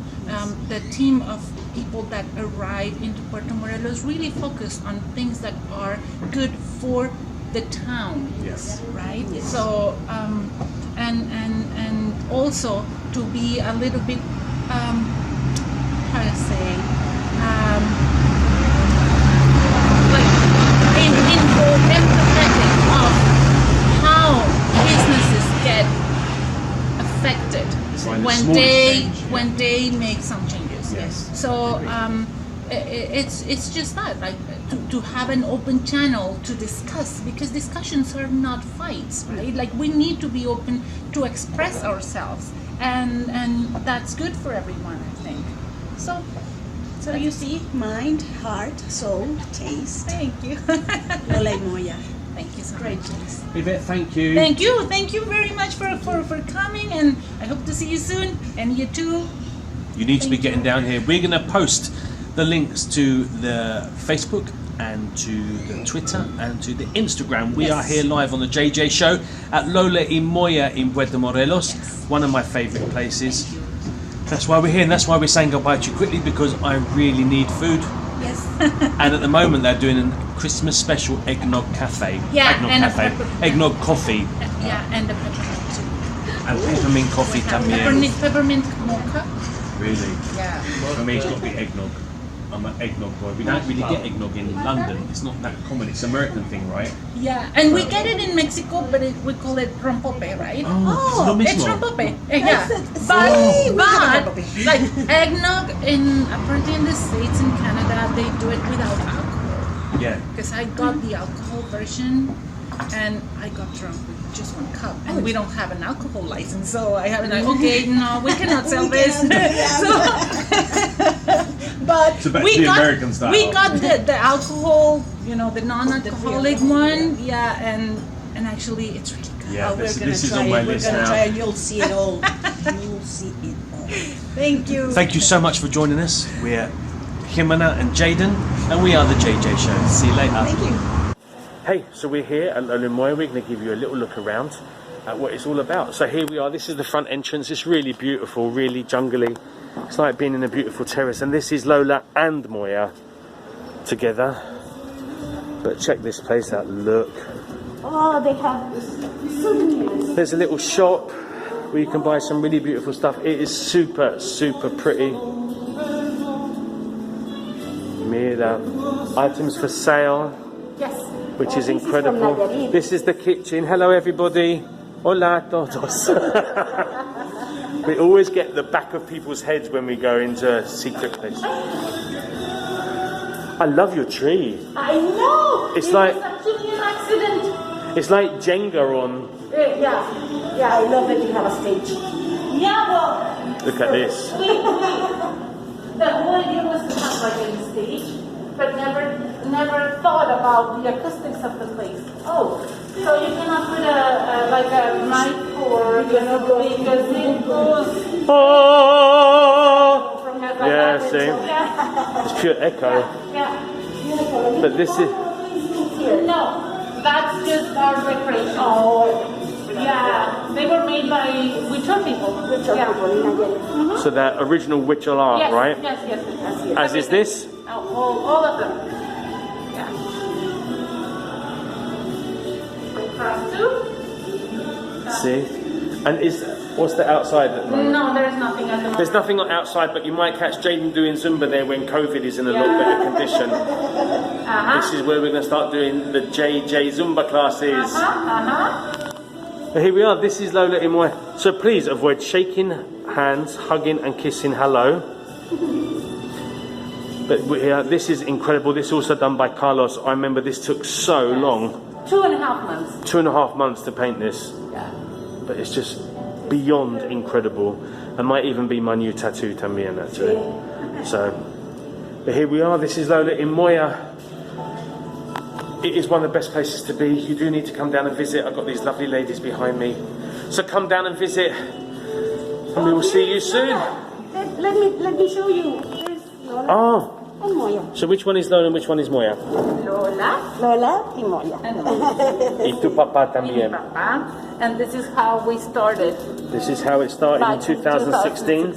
The team of people that arrive into Puerto Morelos really focus on things that are good for the town. Yes. Right? Yes. So, and also to be a little bit, how to say, like empathetic of how businesses get affected when they make some changes. Yes. So it's just that, like, to have an open channel to discuss, because discussions are not fights, right? Like, we need to be open to express ourselves, and that's good for everyone, I think. So you see, mind, heart, soul, taste. Thank you. Lola y Moya. Thank you so Great much. taste. Yvette, thank you. Thank you very much for coming, and I hope to see you soon, and you too. You need to be getting down here. We're going to post the links to the Facebook and to the Twitter and to the Instagram. We are here live on the JJ Show at Lola y Moya in Puerto Morelos, one of my favourite places. That's why we're here, and that's why we're saying goodbye to you quickly, because I really need food. Yes. And at the moment they're doing a Christmas special eggnog cafe. Yeah, eggnog and cafe. Eggnog coffee. Yeah, and the peppermint too. And peppermint coffee también. Peppermint mocha. Really? Yeah. For me, it's got to be eggnog. I'm an eggnog boy. We don't really get eggnog in London. It's not that common. It's an American thing, right? Yeah, and we get it in Mexico, but we call it rompope, right? It's rompope. Yeah. But like eggnog apparently in the States and Canada, they do it without alcohol. Yeah. Because I got the alcohol version, and I got drunk with just one cup, and we don't have an alcohol license, so I haven't like, okay, no, we cannot sell this. But so we got the alcohol, you know, the non-alcoholic one, and actually it's really good. Yeah, this is try on my it. list We're gonna now. try, and you'll see it all. You'll see it all. Thank you. Thank you so much for joining us. We're Jimena and Jaden, and we are the JJ Show. See you later. Thank you. Hey, so we're here at Lola y Moya. We're going to give you a little look around at what it's all about. So here we are. This is the front entrance. It's really beautiful, really jungly. It's like being in a beautiful terrace. And this is Lola and Moya together. But check this place out. Look. Oh, they have souvenirs. There's a little shop where you can buy some really beautiful stuff. It is super, super pretty. Mira. Items for sale. Yes. Which is incredible. This is the kitchen. Hello, everybody. Hola todos. We always get the back of people's heads when we go into a secret place. I love your tree. I know. It's it like was actually an accident. it's like Jenga on. Yeah. I love that you have a stage. Yeah, well. Look at this. The whole idea was to have like a stage, but never thought about the acoustics of the place. Oh, so you cannot put like a mic or because it goes. Oh. From Yeah, see. It's pure echo. Yeah. But this is. No, that's just our decoration. Oh. Yeah, they were made by Huichol people. Mm-hmm. So that original Huichol art, Yes, right? Yes. As is this? All of them. Yeah. Cross two. See? And what's the outside at the moment? No, there's nothing at the moment. There's nothing outside, but you might catch Jaden doing Zumba there when COVID is in a little better condition. This is where we're going to start doing the JJ Zumba classes. But here we are. This is Lola y Moya. So please avoid shaking hands, hugging and kissing hello. But this is incredible. This is also done by Carlos. I remember this took so long. 2.5 months. 2.5 months to paint this. Yeah. But it's just beyond incredible. It might even be my new tattoo también actually. So, but here we are. This is Lola y Moya It is one of the best places to be. You do need to come down and visit. I've got these lovely ladies behind me. So come down and visit, and we will see you soon. Let me show you. Here's Lola and Moya. So which one is Lola and which one is Moya? Lola y Moya. Y tu papá también. And this is how we started. This is how it started in 2016.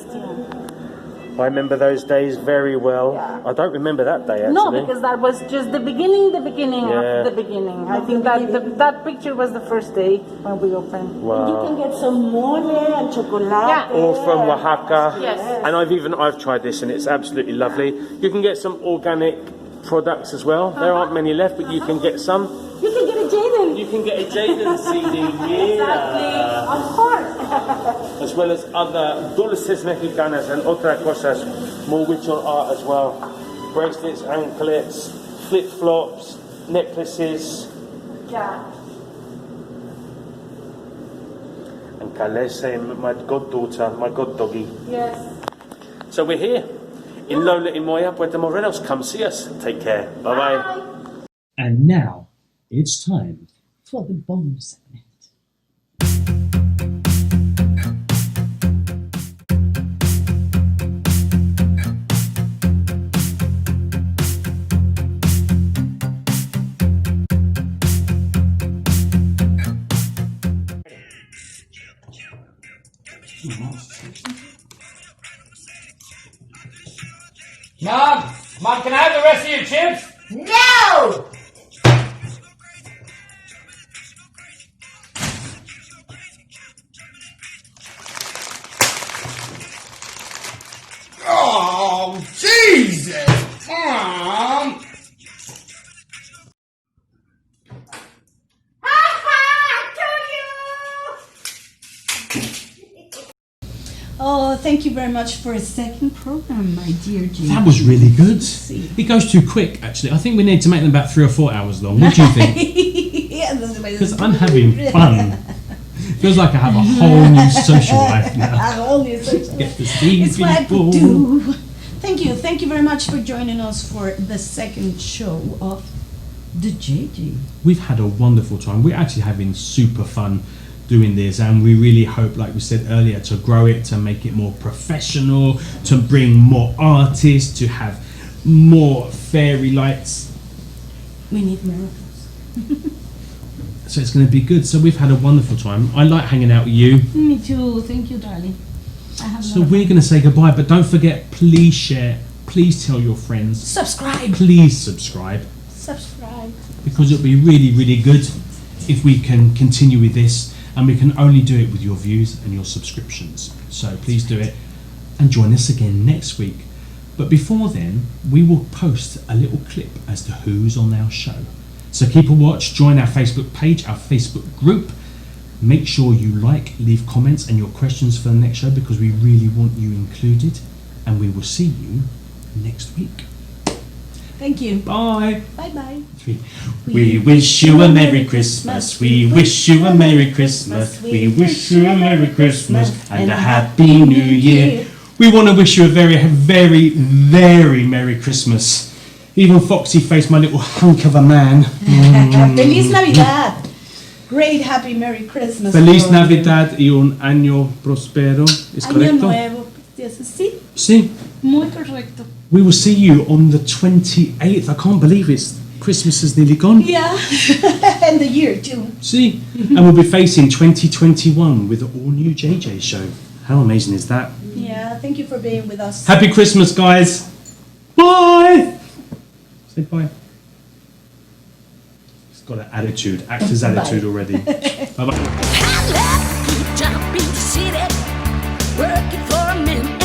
I remember those days very well. Yeah. I don't remember that day actually. No, because that was just the beginning of the beginning. I think that that picture was the first day when we opened. Wow. And you can get some mole and chocolate. Yeah. All from Oaxaca. Yes. And I've tried this and it's absolutely lovely. You can get some organic products as well. There aren't many left, but you can get some. You can get a Jaden. You can get a Jaden CD, yeah. Exactly, of course. As well as other dulces mexicanas and otras cosas, more ritual art as well. Bracelets, anklets, flip-flops, necklaces. Yeah. And Kalese, my goddaughter, my goddoggy. Yes. So we're here in Lola y Moya, Puerto Morelos. Come see us. Take care. Bye-bye. And now it's time For the bonus segment. Mom, can I have the rest of your chips? No! Oh, Jesus! Mom! Oh, thank you very much for a second program, my dear Jane. That was really good. It goes too quick, actually. I think we need to make them about 3 or 4 hours long. What do you think? Because I'm having fun. Feels like I have a whole new social life now. A whole new social Get life. to see It's what people. we do. Thank you very much for joining us for the second show of the JJ. We've had a wonderful time. We're actually having super fun doing this, and we really hope, like we said earlier, to grow it, to make it more professional, to bring more artists, to have more fairy lights. We need miracles. So it's going to be good. So we've had a wonderful time. I like hanging out with you. Me too. Thank you, darling. I have So we're going to say goodbye, but don't forget, please share, please tell your friends. Subscribe. Please subscribe, Subscribe. because it'll be really, really good if we can continue with this, and we can only do it with your views and your subscriptions. So please do it, and join us again next week. But before then, we will post a little clip as to who's on our show. So keep a watch, join our Facebook page, our Facebook group. Make sure you like, leave comments and your questions for the next show, because we really want you included. And we will see you next week. Thank you. Bye. Bye-bye. We wish you a Merry Christmas. We wish you a Merry Christmas. We wish you a Merry Christmas and a Happy New Year. We want to wish you a very, very, very Merry Christmas. Even Foxy Face, my little hunk of a man. Feliz Navidad. Great, happy, Merry Christmas. Feliz Navidad y un año próspero. ¿Es Año correcto? nuevo. Sí, Sí. muy correcto. We will see you on the 28th. I can't believe Christmas is nearly gone. Yeah, and the year too. See? And we'll be facing 2021 with the all-new JJ show. How amazing is that? Yeah, thank you for being with us. Happy Christmas, guys. Bye. Say bye. He's got an attitude, actor's attitude already. Bye-bye. Keep trying to beat the city, working for a minute.